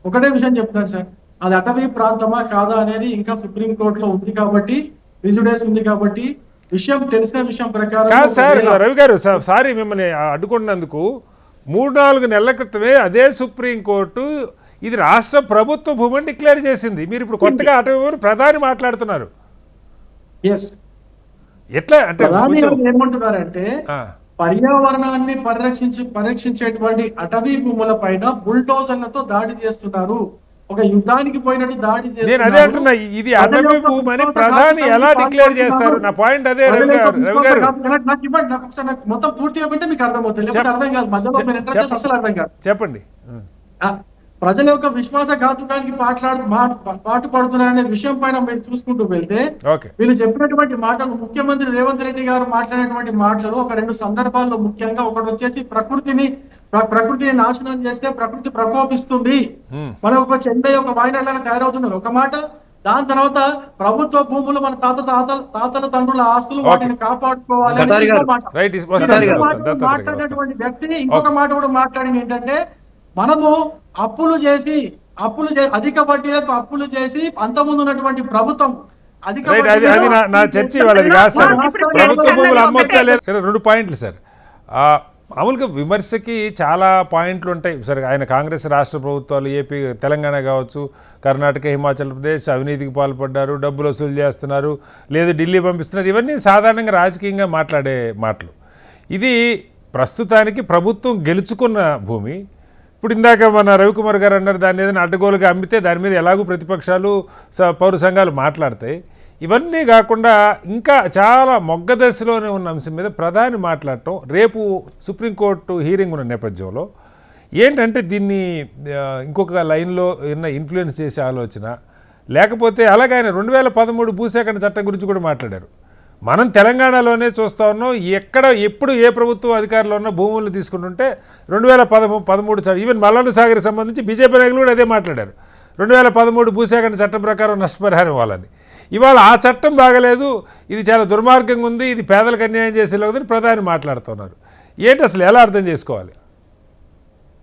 ఒకటే విషయం చెప్తాను సార్, అది అటవీ ప్రాంతమా కాదా అనేది ఇంకా సుప్రీం కోర్టులో ఉంది కాబట్టి, ప్రిజుడైస్ ఉంది కాబట్టి, విషయం తెలిసిన విషయం ప్రకారం కాదు సార్, రవి గారు సారీ మిమ్మల్ని అడ్డుకున్నందుకు 3-4 నెలల క్రితమే అదే సుప్రీంకోర్టు ఇది రాష్ట్ర ప్రభుత్వ భూమిని డిక్లేర్ చేసింది. మీరు ఇప్పుడు కొత్తగా అటవీ ప్రధాని మాట్లాడుతున్నారు. Yes. ఎట్లా అంటే ప్రధాని కొంచెం గారు ఏమంటున్నారంటే ఆ, పర్యావరణాన్ని పరీక్షించేటువంటి అటవీ భూముల పైన బుల్డోజర్లతో దాడి చేస్తున్నారు, ఒక యుద్ధానికి పోయినట్టు దాడి నేను అదే అంటున్నా, ఇది అటవీ భూమి అని ప్రధాని ఎలా డిక్లేర్ చేస్తారు? నా పాయింట్ అదే రవి గారు. నాకు ఇవ్వండి, నాకు ఒకసారి నాకు మొత్తం పూర్తిగా వింటే మీకు అర్థమవుతుంది, లేకపోతే అర్థం కాదు. మధ్యలో మీరు ఎంటర్ చేస్తే అసలు అర్థం కాదు. చెప్పండి. ప్రజల యొక్క విశ్వాసఘాతుకానికి పాటు పడుతున్నారనే విషయం పైన మీరు చూసుకుంటూ వెళ్తే, ఓకే, వీళ్ళు చెప్పినటువంటి మాటలు, ముఖ్యమంత్రి రేవంత్ రెడ్డి గారు మాట్లాడినటువంటి మాటలు ఒక 2 సందర్భాల్లో ముఖ్యంగా, ఒకటి వచ్చేసి ప్రకృతిని నాశనం చేస్తే ప్రకృతి ప్రకోపిస్తుంది, మన ఒక చెన్నై ఒక వాయినాడులాగా తయారవుతుంది ఒక మాట. దాని తర్వాత ప్రభుత్వ భూములు మన తాతల తండ్రుల ఆస్తులు, వాటిని కాపాడుకోవాలి మాట్లాడినటువంటి వ్యక్తి ఇంకొక మాట కూడా మాట్లాడింది ఏంటంటే, మనము అప్పులు చేసి అధిక వడ్డీలకు అప్పులు చేసి అంతకుముందు ఉన్నటువంటి ప్రభుత్వం నా చర్చ వాళ్ళది కాదు సార్. ప్రభుత్వ భూములు అమ్మొచ్చా లేదు. 2 పాయింట్లు సార్. మామూలుగా విమర్శకి చాలా పాయింట్లు ఉంటాయి సరే. ఆయన కాంగ్రెస్ రాష్ట్ర ప్రభుత్వాలు, ఏపీ తెలంగాణ కావచ్చు, కర్ణాటక, హిమాచల్ ప్రదేశ్ అవినీతికి పాల్పడ్డారు, డబ్బులు వసూలు చేస్తున్నారు, లేదు ఢిల్లీ పంపిస్తున్నారు, ఇవన్నీ సాధారణంగా రాజకీయంగా మాట్లాడే మాటలు. ఇది ప్రస్తుతానికి ప్రభుత్వం గెలుచుకున్న భూమి. ఇప్పుడు ఇందాక మన రవికుమార్ గారు అన్నారు, దాన్ని ఏదైనా అడ్డగోలుగా అమ్మితే దాని మీద ఎలాగూ ప్రతిపక్షాలు పౌర సంఘాలు మాట్లాడతాయి. ఇవన్నీ కాకుండా ఇంకా చాలా మొగ్గ దశలోనే ఉన్న అంశం మీద ప్రధాని మాట్లాడటం, రేపు సుప్రీంకోర్టు హీరింగ్ ఉన్న నేపథ్యంలో ఏంటంటే దీన్ని ఇంకొక లైన్లో ఏమైనా ఇన్ఫ్లుయెన్స్ చేసే ఆలోచన, లేకపోతే అలాగే ఆయన 2013 భూసేకరణ చట్టం గురించి కూడా మాట్లాడారు. మనం తెలంగాణలోనే చూస్తూ ఉన్నాం, ఎప్పుడు ఏ ప్రభుత్వం అధికారంలో ఉన్న భూములను తీసుకుంటుంటే 2013 ఈవెన్ మల్లన్న సాగర్కి సంబంధించి బీజేపీ నాయకులు కూడా అదే మాట్లాడారు. 2013 భూసేకరణ చట్టం ప్రకారం నష్టపరిహారం ఇవ్వాలని. ఇవాళ ఆ చట్టం బాగలేదు, ఇది చాలా దుర్మార్గంగా ఉంది, ఇది పేదలకు అన్యాయం చేసేలాగుందని ప్రధాని మాట్లాడుతున్నారు. ఏంటి అసలు ఎలా అర్థం చేసుకోవాలి?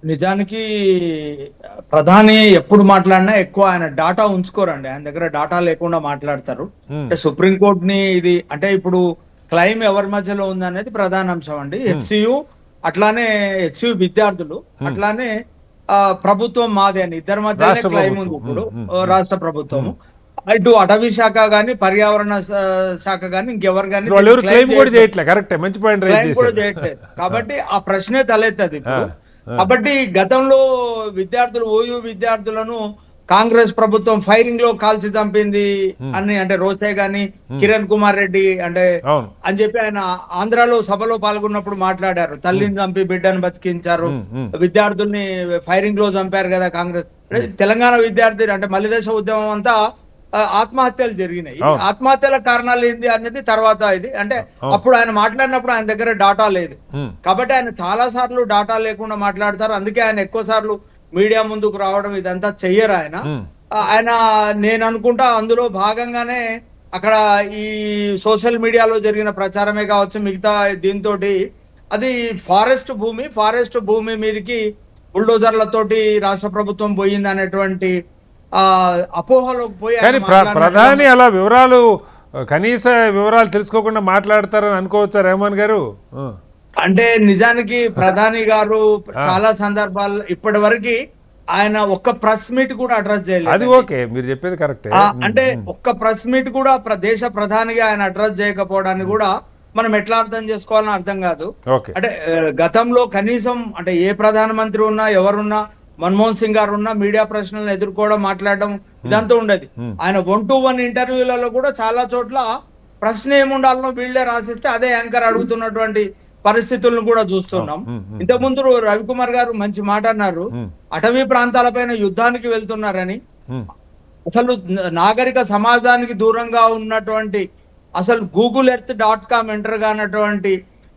నిజానికి ప్రధాని ఎప్పుడు మాట్లాడినా ఎక్కువ ఆయన డాటా ఉంచుకోరండి, ఆయన దగ్గర డాటా లేకుండా మాట్లాడతారు. అంటే సుప్రీంకోర్టుని ఇది అంటే ఇప్పుడు క్లైమ్ ఎవరి మధ్యలో ఉంది అనేది ప్రధాన అంశం అండి. హెచ్సియు అట్లానే హెచ్సియు విద్యార్థులు అట్లానే ప్రభుత్వం మాదే అని ఇద్దరి మధ్య క్లైమ్ ఉంది. ఇప్పుడు రాష్ట్ర ప్రభుత్వము ఇటు అటవీ శాఖ గాని పర్యావరణ శాఖ గాని ఇంకెవరు గాని చేయట్లేదు. కాబట్టి ఆ ప్రశ్నే తలెత్తది ఇప్పుడు. కాబట్టి గతంలో విద్యార్థులు ఓయూ విద్యార్థులను కాంగ్రెస్ ప్రభుత్వం ఫైరింగ్ లో కాల్చి చంపింది అని అంటే రోసే గాని కిరణ్ కుమార్ రెడ్డి అంటే అని చెప్పి ఆయన ఆంధ్రాలో సభలో పాల్గొన్నప్పుడు మాట్లాడారు. తల్లిని చంపి బిడ్డను బతికించారు, విద్యార్థుల్ని ఫైరింగ్ లో చంపారు కదా కాంగ్రెస్. తెలంగాణ విద్యార్థి అంటే మలిదశ ఉద్యమం అంతా ఆత్మహత్యలు జరిగినాయి. ఆత్మహత్యల కారణాలు ఏంది అనేది తర్వాత ఇది అంటే అప్పుడు ఆయన మాట్లాడినప్పుడు ఆయన దగ్గర డాటా లేదు కాబట్టి ఆయన చాలా సార్లు డాటా లేకుండా మాట్లాడతారు. అందుకే ఆయన ఎక్కువ సార్లు మీడియా ముందుకు రావడం ఇదంతా చెయ్యరు. ఆయన నేను అనుకుంటా అందులో భాగంగానే అక్కడ ఈ సోషల్ మీడియాలో జరిగిన ప్రచారమే కావచ్చు, మిగతా దీంతో అది ఫారెస్ట్ భూమి మీదకి బుల్డోజర్లతోటి రాష్ట్ర ప్రభుత్వం పోయింది అనేటువంటి అపోహలోకి పోయి. కానీ ప్రధాని అలా కనీస వివరాలు తెలుసుకోకుండా మాట్లాడతారని అనుకోవచ్చా రెహమాన్ గారు? అంటే నిజానికి ప్రధాని గారు చాలా సందర్భాల్లో ఇప్పటి వరకు ఆయన ఒక్క ప్రెస్ మీట్ కూడా అడ్రస్ చేయలేదు. అది ఓకే, మీరు చెప్పేది కరెక్టే. అంటే ఒక్క ప్రెస్ మీట్ కూడా దేశ ప్రధానిగా ఆయన అడ్రస్ చేయకపోవడాన్ని కూడా మనం ఎట్లా అర్థం చేసుకోవాలని అర్థం కాదు. అంటే గతంలో కనీసం అంటే ఏ ప్రధానమంత్రి ఉన్నా ఎవరున్నా, మన్మోహన్ సింగ్ గారు ఉన్న మీడియా ప్రశ్నలను ఎదుర్కోవడం, మాట్లాడడం ఇదంతా ఉండదు. ఆయన 1-to-1 ఇంటర్వ్యూలలో కూడా చాలా చోట్ల ప్రశ్న ఏముండాలనో వీళ్ళే రాసిస్తే అదే యాంకర్ అడుగుతున్నటువంటి పరిస్థితులను కూడా చూస్తున్నాం. ఇంతకుముందు రవికుమార్ గారు మంచి మాట అన్నారు, అటవీ ప్రాంతాలపైన యుద్ధానికి వెళ్తున్నారని. అసలు నాగరిక సమాజానికి దూరంగా ఉన్నటువంటి అసలు google.earth.com ఎంటర్ కానటువంటి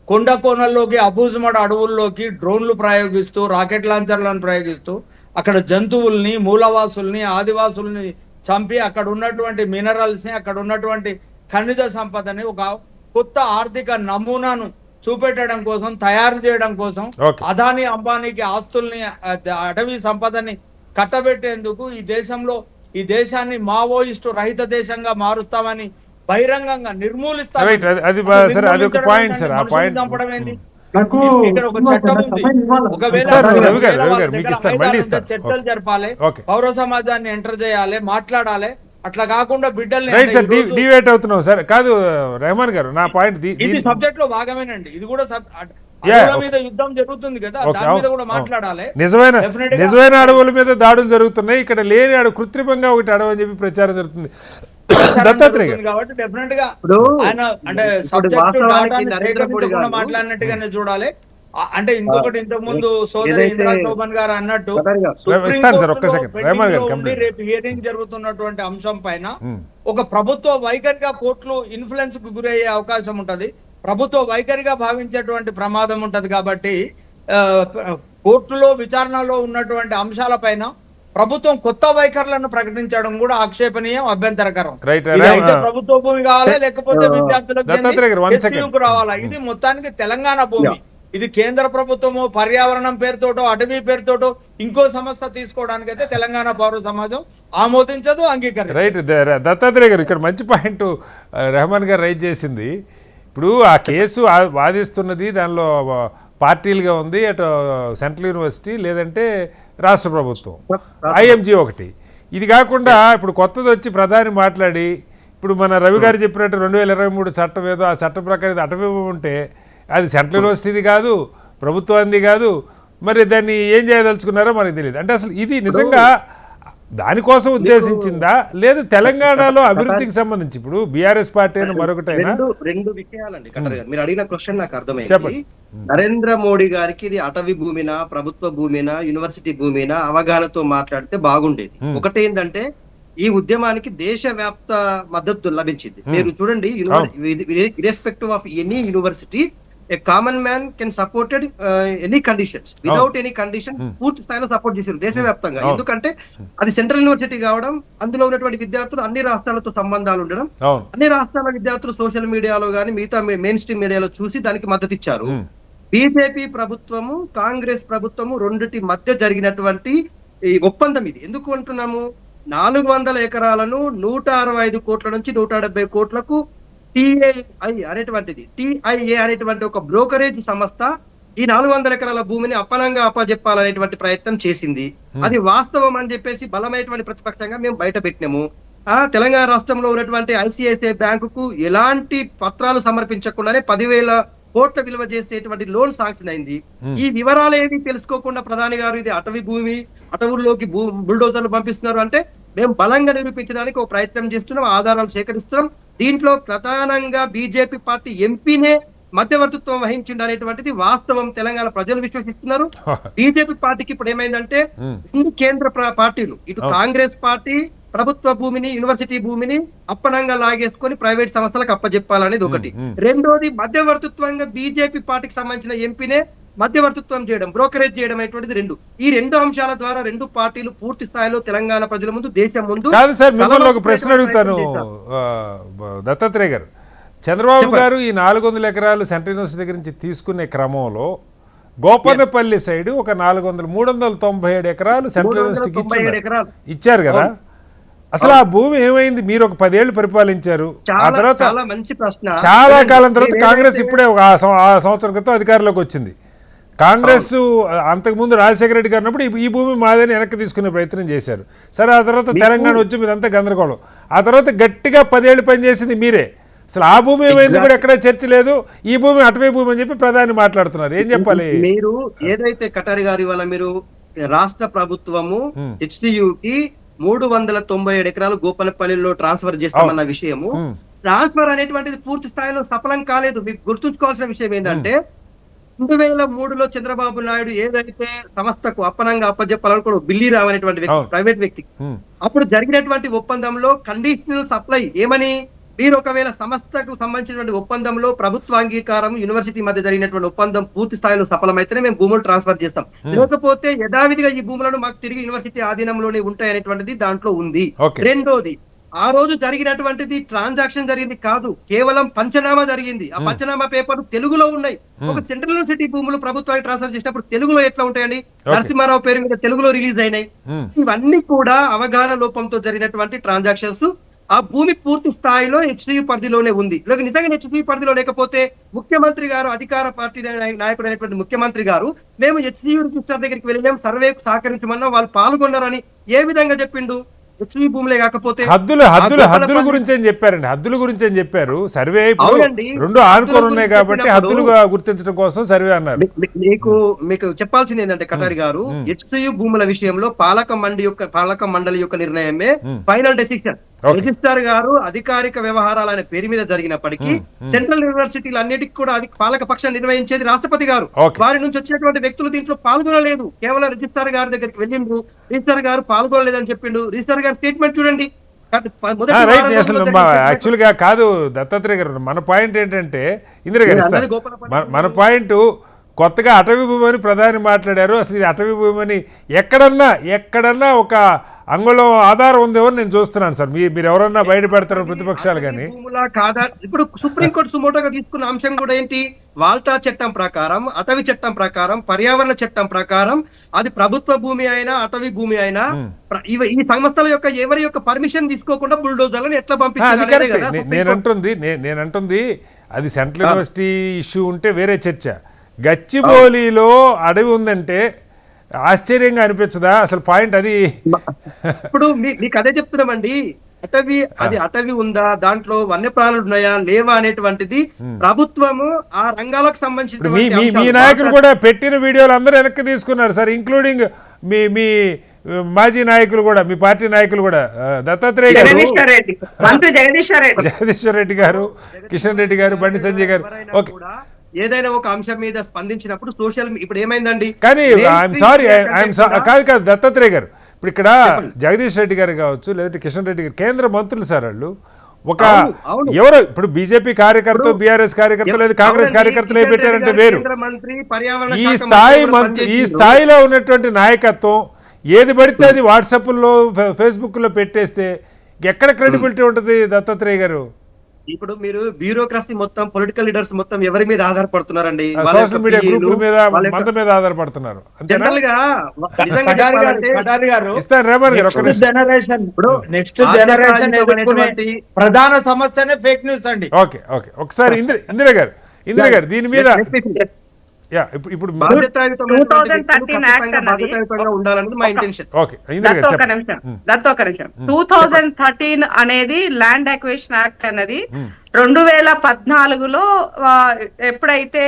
కొండ కోనల్లోకి, అబూజ్మడ్ అడవుల్లోకి డ్రోన్లు ప్రయోగిస్తూ, రాకెట్ లాంచర్లను ప్రయోగిస్తూ అక్కడ జంతువుల్ని, మూలవాసుల్ని, ఆదివాసుల్ని చంపి అక్కడ ఉన్నటువంటి మినరల్స్ ని, అక్కడ ఉన్నటువంటి ఖనిజ సంపదని ఒక కొత్త ఆర్థిక నమూనాను చూపెట్టడం కోసం, తయారు చేయడం కోసం, అదానీ అంబానీకి ఆస్తుల్ని, అటవీ సంపదని కట్టబెట్టేందుకు ఈ దేశాన్ని మావోయిస్టు రహిత దేశంగా మారుస్తామని బహిరంగంగా నిర్మూలిస్తామని చంపడం ఏంది? ఇక్కడ ఒక చట్టం ఉంది. ఒకవేళ చర్చలు జరపాలి, పౌర సమాజాన్ని ఎంటర్ చేయాలి, మాట్లాడాలి. అట్లా కాకుండా బిడ్డల్ని డివేట్ అవుతున్నాం సార్. కాదు రెహమాన్ గారు, నా పాయింట్ ఇది సబ్జెక్ట్ లో భాగమేనండి. ఇది కూడా మీద యుద్ధం జరుగుతుంది కదా, దాని మీద కూడా మాట్లాడాలి. నిజమైన అడవుల మీద దాడులు జరుగుతున్నాయి, ఇక్కడ లేని కృత్రిమంగా ఒకటి అడవి అని చెప్పి ప్రచారం జరుగుతుంది. దత్తాత్రేయ గారు కాబట్టి డెఫినెట్ గా ఆయన అంటే మాట్లాడినట్టుగానే చూడాలి. అంటే ఇంకొకటి, ఇంతకు ముందు సోదరి ఇందిరా శోభన్ గారు అన్నట్టు రేపు హియరింగ్ జరుగుతున్నటువంటి అంశం పైన ఒక ప్రభుత్వ వైఖరిగా కోర్టులు ఇన్ఫ్లుయెన్స్ కు గురయ్యే అవకాశం ఉంటది, ప్రభుత్వ వైఖరిగా భావించేటువంటి ప్రమాదం ఉంటది. కాబట్టి కోర్టులో విచారణలో ఉన్నటువంటి అంశాల పైన ప్రభుత్వం కొత్త వైఖరులను ప్రకటించడం కూడా ఆక్షేపణీయం, అభ్యంతరకరం. ప్రభుత్వ భూమి కావాలి, లేకపోతే విద్యార్థులకు రావాలా? ఇది మొత్తానికి తెలంగాణ భూమి. ఇది కేంద్ర ప్రభుత్వము పర్యావరణం పేరుతోటో, అటవీ పేరుతోటో ఇంకో సంస్థ తీసుకోవడానికి అయితే తెలంగాణ పౌర సమాజం ఆమోదించదు, అంగీకరించదు. రైట్ దత్తాత్రేయ గారు, ఇక్కడ మంచి పాయింట్ రెహమాన్ గారు రైజ్ చేసింది. ఇప్పుడు ఆ కేసు వాదిస్తున్నది దానిలో పార్టీలుగా ఉంది, అటు సెంట్రల్ యూనివర్సిటీ లేదంటే రాష్ట్ర ప్రభుత్వం, IMG ఒకటి. ఇది కాకుండా ఇప్పుడు కొత్తది వచ్చి ప్రధాని మాట్లాడి, ఇప్పుడు మన రవి గారు చెప్పినట్టు 2023 చట్టం ఏదో, ఆ చట్టం ప్రకారం ఇది అటవీ ఉంటే అది సెంట్రల్ యూనివర్సిటీది కాదు, ప్రభుత్వానికి కాదు, మరి దాన్ని ఏం చేయదలుచుకున్నారో మనకు తెలియదు. అంటే అసలు ఇది నిజంగా దానికోసం ఉద్దేశించిందా, లేదు తెలంగాణలో అభివృద్ధికి సంబంధించి? ఇప్పుడు బీఆర్ఎస్ పార్టీ మరొకటైనా రెండు విషయాలండి కటర్ గారు. మీరు అడిగిన క్వశ్చన్ నాకు అర్థమైంది. నరేంద్ర మోడీ గారికి ఇది అటవీ భూమినా, ప్రభుత్వ భూమినా, యూనివర్సిటీ భూమినా అవగాహనతో మాట్లాడితే బాగుండేది. ఒకటి ఏంటంటే, ఈ ఉద్యమానికి దేశవ్యాప్త మద్దతు లభించింది. మీరు చూడండి, irrespective of any university, a common man can supported any conditions, without any condition పూర్తి స్థాయిలో సపోర్ట్ చేశారు దేశవ్యాప్తంగా. ఎందుకంటే అది సెంట్రల్ యూనివర్సిటీ కావడం, అందులో ఉన్నటువంటి విద్యార్థులు అన్ని రాష్ట్రాలతో సంబంధాలు ఉండడం, అన్ని రాష్ట్రాల విద్యార్థులు సోషల్ మీడియాలో గానీ మిగతా మెయిన్ స్ట్రీమ్ మీడియాలో చూసి దానికి మద్దతు ఇచ్చారు. బీజేపీ ప్రభుత్వము, కాంగ్రెస్ ప్రభుత్వము రెండిటి మధ్య జరిగినటువంటి ఈ ఒప్పందం ఇది. ఎందుకు అంటున్నాము? 400 ఎకరాలను 165 కోట్ల నుంచి 170 కోట్లకు TIA అనేటువంటి ఒక బ్రోకరేజ్ సంస్థ ఈ 400 ఎకరాల భూమిని అప్పనంగా అప్పజెప్పాలనేటువంటి ప్రయత్నం చేసింది. అది వాస్తవం అని చెప్పేసి బలమైనటువంటి ప్రతిపక్షంగా మేము బయట పెట్టినాము. తెలంగాణ రాష్ట్రంలో ఉన్నటువంటి ICICI బ్యాంకుకు ఎలాంటి పత్రాలు సమర్పించకుండానే 10,000 కోట్ల విలువ చేసేటువంటి లోన్ శాంక్షన్ అయింది. ఈ వివరాలు ఏవి తెలుసుకోకుండా ప్రధాని గారు ఇది అటవీ భూమి, అటవుల్లోకి బుల్డోజర్లు పంపిస్తున్నారు అంటే మేము బలంగా నిరూపించడానికి ఒక ప్రయత్నం చేస్తున్నాం, ఆధారాలు సేకరిస్తున్నాం. దీంట్లో ప్రధానంగా బీజేపీ పార్టీ ఎంపీనే మధ్యవర్తిత్వం వహించిండు అనేటువంటిది వాస్తవం. తెలంగాణ ప్రజలు విశ్వసిస్తున్నారు. బీజేపీ పార్టీకి ఇప్పుడు ఏమైందంటే, రెండు కేంద్ర పార్టీలు, ఇటు కాంగ్రెస్ పార్టీ ప్రభుత్వ భూమిని, యూనివర్సిటీ భూమిని అప్పనంగా లాగేసుకొని ప్రైవేట్ సంస్థలకు అప్పచెప్పాలనేది ఒకటి. రెండోది, మధ్యవర్తిత్వంగా బీజేపీ పార్టీకి సంబంధించిన ఎంపీనే మధ్యవర్తిత్వం చేయడం, బ్రోకరేజ్ చేయడం అనేటువంటిది రెండు. ఈ రెండు అంశాల ద్వారా రెండు పార్టీలు పూర్తి స్థాయిలో తెలంగాణ ప్రజల ముందు, దేశం ముందు. కాదు సార్, మిమ్మల్ని ఒక ప్రశ్న అడుగుతాను దత్తాత్రేయ గారు. చంద్రబాబు గారు ఈ 400 ఎకరాలు సెంట్రల్ యూనివర్సిటీ దగ్గర నుంచి తీసుకునే క్రమంలో గోపన్నపల్లి సైడ్ ఒక 397 ఎకరాలు సెంట్రల్ యూనివర్సిటీకి ఇచ్చారు కదా. అసలు ఆ భూమి ఏమైంది? మీరు ఒక 10 ఏళ్లు పరిపాలించారు, ఆ తర్వాత చాలా కాలం తర్వాత కాంగ్రెస్ ఇప్పుడే ఒక 6 సంవత్సరాల క్రితం అధికారంలోకి వచ్చింది. కాంగ్రెస్ అంతకుముందు రాజశేఖర రెడ్డి గారు ఉన్నప్పుడు ఈ భూమి మాదని వెనక్కి తీసుకునే ప్రయత్నం చేశారు. సరే, ఆ తర్వాత తెలంగాణ వచ్చి మీదంతా గందరగోళం. ఆ తర్వాత గట్టిగా 10 ఏళ్ళు పనిచేసింది మీరే. అసలు ఆ భూమి ఏమైంది కూడా ఎక్కడ చర్చ లేదు. ఈ భూమి అటవీ భూమి అని చెప్పి ప్రధాని మాట్లాడుతున్నారు. ఏం చెప్పాలి? మీరు ఏదైతే కటారి గారి వల్ల మీరు రాష్ట్ర ప్రభుత్వము HCUకి 397 ఎకరాలు గోపనపల్లిలో ట్రాన్స్ఫర్ చేస్తామన్న విషయము, ట్రాన్స్ఫర్ అనేటువంటిది పూర్తి స్థాయిలో సఫలం కాలేదు. మీకు గుర్తుంచుకోవాల్సిన విషయం ఏంటంటే, 2003లో చంద్రబాబు నాయుడు ఏదైతే సంస్థకు అప్పనంగా అప్పచెప్పాలనుకో బిల్లీరావు అనేటువంటి వ్యక్తి, ప్రైవేట్ వ్యక్తి, అప్పుడు జరిగినటువంటి ఒప్పందంలో కండిషనల్ సప్లై ఏమని, మీరు ఒకవేళ సంస్థకు సంబంధించినటువంటి ఒప్పందంలో ప్రభుత్వ అంగీకారం యూనివర్సిటీ మధ్య జరిగినటువంటి ఒప్పందం పూర్తి స్థాయిలో సఫలమైతేనే మేము భూములు ట్రాన్స్ఫర్ చేస్తాం, లేకపోతే యథావిధిగా ఈ భూములను మాకు తిరిగి యూనివర్సిటీ ఆధీనంలోనే ఉంటాయి అనేటువంటిది దాంట్లో ఉంది. రెండోది, ఆ రోజు జరిగినటువంటిది ట్రాన్సాక్షన్ జరిగింది కాదు, కేవలం పంచనామా జరిగింది. ఆ పంచనామా పేపర్ తెలుగులో ఉన్నాయి. ఒక సెంట్రల్ యూనివర్సిటీ భూములు ప్రభుత్వానికి ట్రాన్స్ఫర్ చేసినప్పుడు తెలుగులో ఎట్లా ఉంటాయండి? నరసింహారావు పేరు మీద తెలుగులో రిలీజ్ అయినాయి. ఇవన్నీ కూడా అవగాహన లోపంతో జరిగినటువంటి ట్రాన్సాక్షన్స్. ఆ భూమి పూర్తి స్థాయిలో హెచ్సియు పరిధిలోనే ఉంది. నిజంగా హెచ్సియు పరిధిలో లేకపోతే ముఖ్యమంత్రి గారు, అధికార పార్టీ నాయకుడు అయినటువంటి ముఖ్యమంత్రి గారు, మేము హెచ్సియు రిజిస్టర్ దగ్గరికి వెళ్ళాము, సర్వేకు సహకరించమన్నా వాళ్ళు పాల్గొన్నారని ఏ విధంగా చెప్పిండు? భూములే కాకపోతే హద్దుల గురించి ఏం చెప్పారండి? హద్దుల గురించి ఏం చెప్పారు? సర్వే రెండు ఆనుకొని ఉన్నాయి కాబట్టి హద్దులుగా గుర్తించడం కోసం సర్వే అన్నారు. మీకు చెప్పాల్సింది ఏంటంటే కటారి గారు, హెచ్సియు భూముల విషయంలో పాలక మండలి యొక్క నిర్ణయమే ఫైనల్ డెసిషన్. రిజిస్ట్రార్ గారు అధికారిక వ్యవహారాలు అనే పేరు మీద జరిగినప్పటికీ సెంట్రల్ యూనివర్సిటీలు అన్నిటికీ కూడా పాలక పక్షం నిర్వహించేది రాష్ట్రపతి గారు. వారి నుంచి వచ్చినటువంటి వ్యక్తులు దీంట్లో పాల్గొనలేదు. కేవలం రిజిస్ట్రార్ గారి దగ్గరికి వెళ్ళిండ్రు, రిజిస్ట్రార్ గారు పాల్గొనలేదని చెప్పిండు. రిజిస్ట్రార్ గారి స్టేట్మెంట్ చూడండి. యాక్చువల్ గా కాదు దత్తాత్రేయ గారు, మన పాయింట్ ఏంటంటే ఇందిరా గారు మన పాయింట్ కొత్తగా అటవీ భూమి అని ప్రధాని మాట్లాడారు. అసలు ఇది అటవీ భూమి అని ఎక్కడన్నా ఒక అంగుళం ఆధారం ఉందేమో నేను చూస్తున్నాను సార్. మీరు ఎవరన్నా బయటపెడతారు ప్రతిపక్షాలు కానీ. ఇప్పుడు సుప్రీంకోర్టు సుమోటోగా తీసుకున్న అంశం కూడా ఏంటి? వాల్టా చట్టం ప్రకారం, అటవీ చట్టం ప్రకారం, పర్యావరణ చట్టం ప్రకారం అది ప్రభుత్వ భూమి అయినా అటవీ భూమి అయినా ఈ సంస్థల యొక్క ఎవరి యొక్క పర్మిషన్ తీసుకోకుండా బుల్డోజర్లను ఎట్లా పంపించారు? నేనంటుంది అది సెంట్రల్ యూనివర్సిటీ ఇష్యూ ఉంటే వేరే చర్చ. గచ్చిబౌలిలో అడవి ఉందంటే ఆశ్చర్యంగా అనిపించదా? అసలు పాయింట్ అది. ఇప్పుడు మీకు అదే చెప్తున్నామండి, అటవీ ఉందా, దాంట్లో వన్యప్రాణులు ఉన్నాయా లేవా అనేటువంటిది ప్రభుత్వము ఆ రంగాలకు సంబంధించిన మీ నాయకులు కూడా పెట్టిన వీడియోలు అందరూ వెనక్కి తీసుకున్నారు సార్, ఇంక్లూడింగ్ మీ మాజీ నాయకులు కూడా, మీ పార్టీ నాయకులు కూడా. దత్తాత్రేయ గారు, జగదీశ్వర్ రెడ్డి గారు, కిషన్ రెడ్డి గారు, బండి సంజయ్ గారు ఓకే ఏదైనా ఒక అంశం మీద స్పందించినప్పుడు సోషల్ ఇప్పుడు ఏమైందండి? కానీ కాదు దత్తాత్రేయ గారు, ఇప్పుడు ఇక్కడ జగదీష్ రెడ్డి గారు కావచ్చు, లేదంటే కిషన్ రెడ్డి గారు కేంద్ర మంత్రులు సార్. వాళ్ళు ఒక ఎవరో ఇప్పుడు బీజేపీ కార్యకర్త, బీఆర్ఎస్ కార్యకర్త, లేదు కాంగ్రెస్ కార్యకర్తలు పెట్టారంటే వేరు. ఈ స్థాయిలో ఉన్నటువంటి నాయకత్వం ఏది పడితే అది వాట్సాప్లో ఫేస్బుక్లో పెట్టేస్తే ఎక్కడ క్రెడిబిలిటీ ఉంటుంది దత్తాత్రేయ గారు? ఇప్పుడు మీరు బ్యూరోక్రసీ మొత్తం, పొలిటికల్ లీడర్స్ మొత్తం ఎవరి మీద ఆధారపడుతున్నారండి? సోషల్ మీడియా గ్రూపుల మీద, మంద మీద ఆధారపడుతున్నారు. నెక్స్ట్ జనరేషన్ ప్రధాన సమస్యనే ఫేక్ న్యూస్ అండి. ఓకే ఒకసారి ఇందిరా గారు దీని మీద ఇప్పుడు ఉండాలన్నది మా ఇంటెన్షన్. 2013 అనేది ల్యాండ్ అక్విజిషన్ యాక్ట్ అనేది 2014లో ఎప్పుడైతే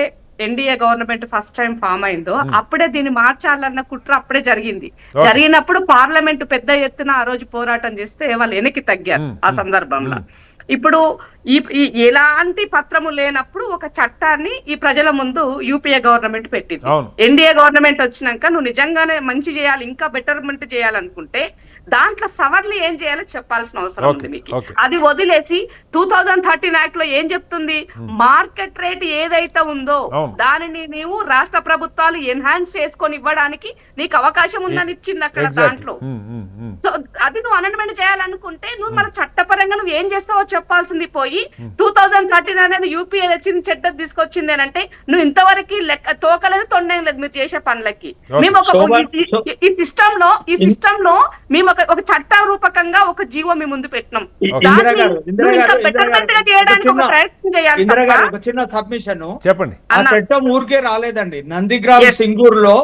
NDA government first time form అయిందో అప్పుడే దీన్ని మార్చాలన్న కుట్ర అప్పుడే జరిగినప్పుడు పార్లమెంట్ పెద్ద ఎత్తున ఆ రోజు పోరాటం చేస్తే వాళ్ళు వెనక్కి తగ్గారు ఆ సందర్భంలో. ఇప్పుడు ఎలాంటి పత్రము లేనప్పుడు ఒక చట్టాన్ని ఈ ప్రజల ముందు యూపీఏ గవర్నమెంట్ పెట్టింది. ఎన్డీఏ గవర్నమెంట్ వచ్చినాక నువ్వు నిజంగానే మంచి చేయాలి, ఇంకా బెటర్మెంట్ చేయాలనుకుంటే దాంట్లో సవర్లు ఏం చేయాలో చెప్పాల్సిన అవసరం ఉంది మీకు. అది వదిలేసి 2013 యాక్ట్ లో ఏం చెప్తుంది? మార్కెట్ రేట్ ఏదైతే ఉందో దానిని నీవు రాష్ట్ర ప్రభుత్వాలు ఎన్హాన్స్ చేసుకొని ఇవ్వడానికి నీకు అవకాశం ఉందని ఇచ్చింది అక్కడ దాంట్లో. సో అది నువ్వు అమెండ్మెంట్ చేయాలనుకుంటే నువ్వు మన చట్టపరంగా నువ్వు ఏం చేస్తావో చెప్పాల్సింది పోయి 2013 అనేది యూపీఏ తెచ్చింది, చెడ్డ తీసుకొచ్చింది అని అంటే నువ్వు ఇంతవరకు లెక్క తోకలేదు, తొండేం లేదు మీరు చేసే పనులకి. మేము ఈ సిస్టమ్ లో మేము ఒక చట్ట రూపకంగా ఒక జీవో మీ ముందు పెట్టినాం. చేయడానికి ఒక ప్రయత్నం చేయాలి. ఒక చిన్న సబ్మిషన్ చెప్పండి. ఆ చట్టం ఊరికే రాలేదండి. నందిగ్రామ్ సింగూరులో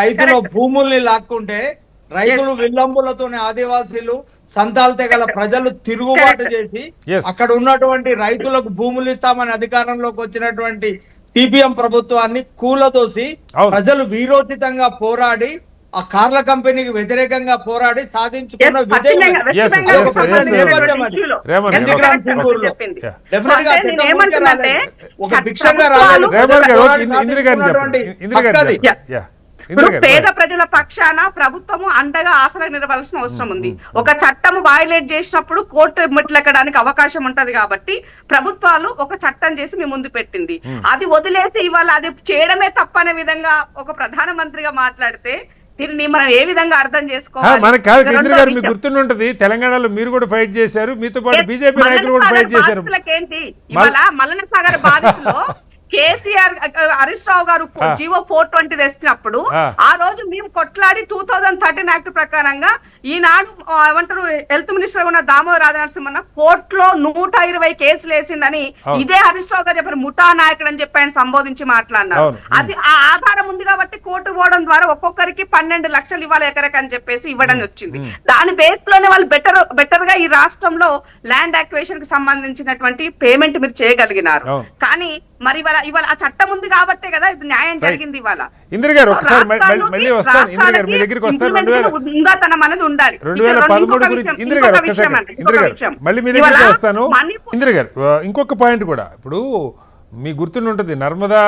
రైతులు భూముల్ని లాక్కుంటే రైతులు విల్లంబులతోనే ఆదివాసీలు, సంతాల్ తెగల ప్రజలు తిరుగుబాటు చేసి అక్కడ ఉన్నటువంటి రైతులకు భూములు ఇస్తామని అధికారంలోకి వచ్చినటువంటి సిపిఎం ప్రభుత్వాన్ని కూలదోసి ప్రజలు వీరోచితంగా పోరాడి ఆ కార్ల కంపెనీకి వ్యతిరేకంగా పోరాడి సాధించుకున్న విజయం. ఇందిరా ఇప్పుడు పేద ప్రజల పక్షాన ప్రభుత్వము అండగా ఆసరా నిలవాల్సిన అవసరం ఉంది. ఒక చట్టము వయలేట్ చేసినప్పుడు కోర్టు మెట్లెక్కడానికి అవకాశం ఉంటది కాబట్టి ప్రభుత్వాలు ఒక చట్టం చేసి మీ ముందు పెట్టింది. అది వదిలేసి ఇవాళ అది చేయడమే తప్పనే విధంగా ఒక ప్రధానమంత్రిగా మాట్లాడితే దీన్ని మనం ఏ విధంగా అర్థం చేసుకోవాలి? మనకి కాదు ఇంద్ర గారు, మీకు గుర్తుంటుంది తెలంగాణలో మీరు కూడా ఫైట్ చేశారు, మీతో పాటు బీజేపీ నాయకులు కూడా ఫైట్ చేశారు. ఏంటి ఇవాళ మల్లన సాగర్ బాధితుల్లో కేసీఆర్ హరీష్ రావు గారు జీవో 420 తెచ్చినప్పుడు ఆ రోజు మేము కొట్లాడి 2013 యాక్ట్ ప్రకారంగా ఈనాడు ఏమంటారు హెల్త్ మినిస్టర్ ఉన్న దామోదర్ రాజనరసింహన్న కోర్టులో 120 కేసులు వేసిందని ఇదే హరీష్ రావు గారు చెప్పారు. ముఠా నాయకుడు అని చెప్పి ఆయన సంబోధించి మాట్లాడినారు. అది ఆ ఆధారం ఉంది కాబట్టి కోర్టు పోవడం ద్వారా ఒక్కొక్కరికి 12 లక్షలు ఇవ్వాలి ఎకరకి అని చెప్పేసి ఇవ్వడం వచ్చింది. దాని బేస్ లోనే వాళ్ళు బెటర్ గా ఈ రాష్ట్రంలో ల్యాండ్ అక్విజిషన్ కి సంబంధించినటువంటి పేమెంట్ మీరు చేయగలిగినారు. కానీ మరి ఇవాళ ఆ చట్టం ఉంది కాబట్టే కదా ఇది న్యాయం జరిగింది. ఇవాళ ఇంద్ర గారు ఒకసారి మళ్ళీ వస్తాను, ఇంద్ర గారు మీ దగ్గరికి వస్తాను. 2013 గురించి ఇంద్ర గారు ఒక్కసారి, ఇంద్ర గారు మళ్ళీ మీ దగ్గరికి వస్తాను. ఇంద్ర గారు ఇంకొక పాయింట్ కూడా, ఇప్పుడు మీ గుర్తుంటుంది నర్మదా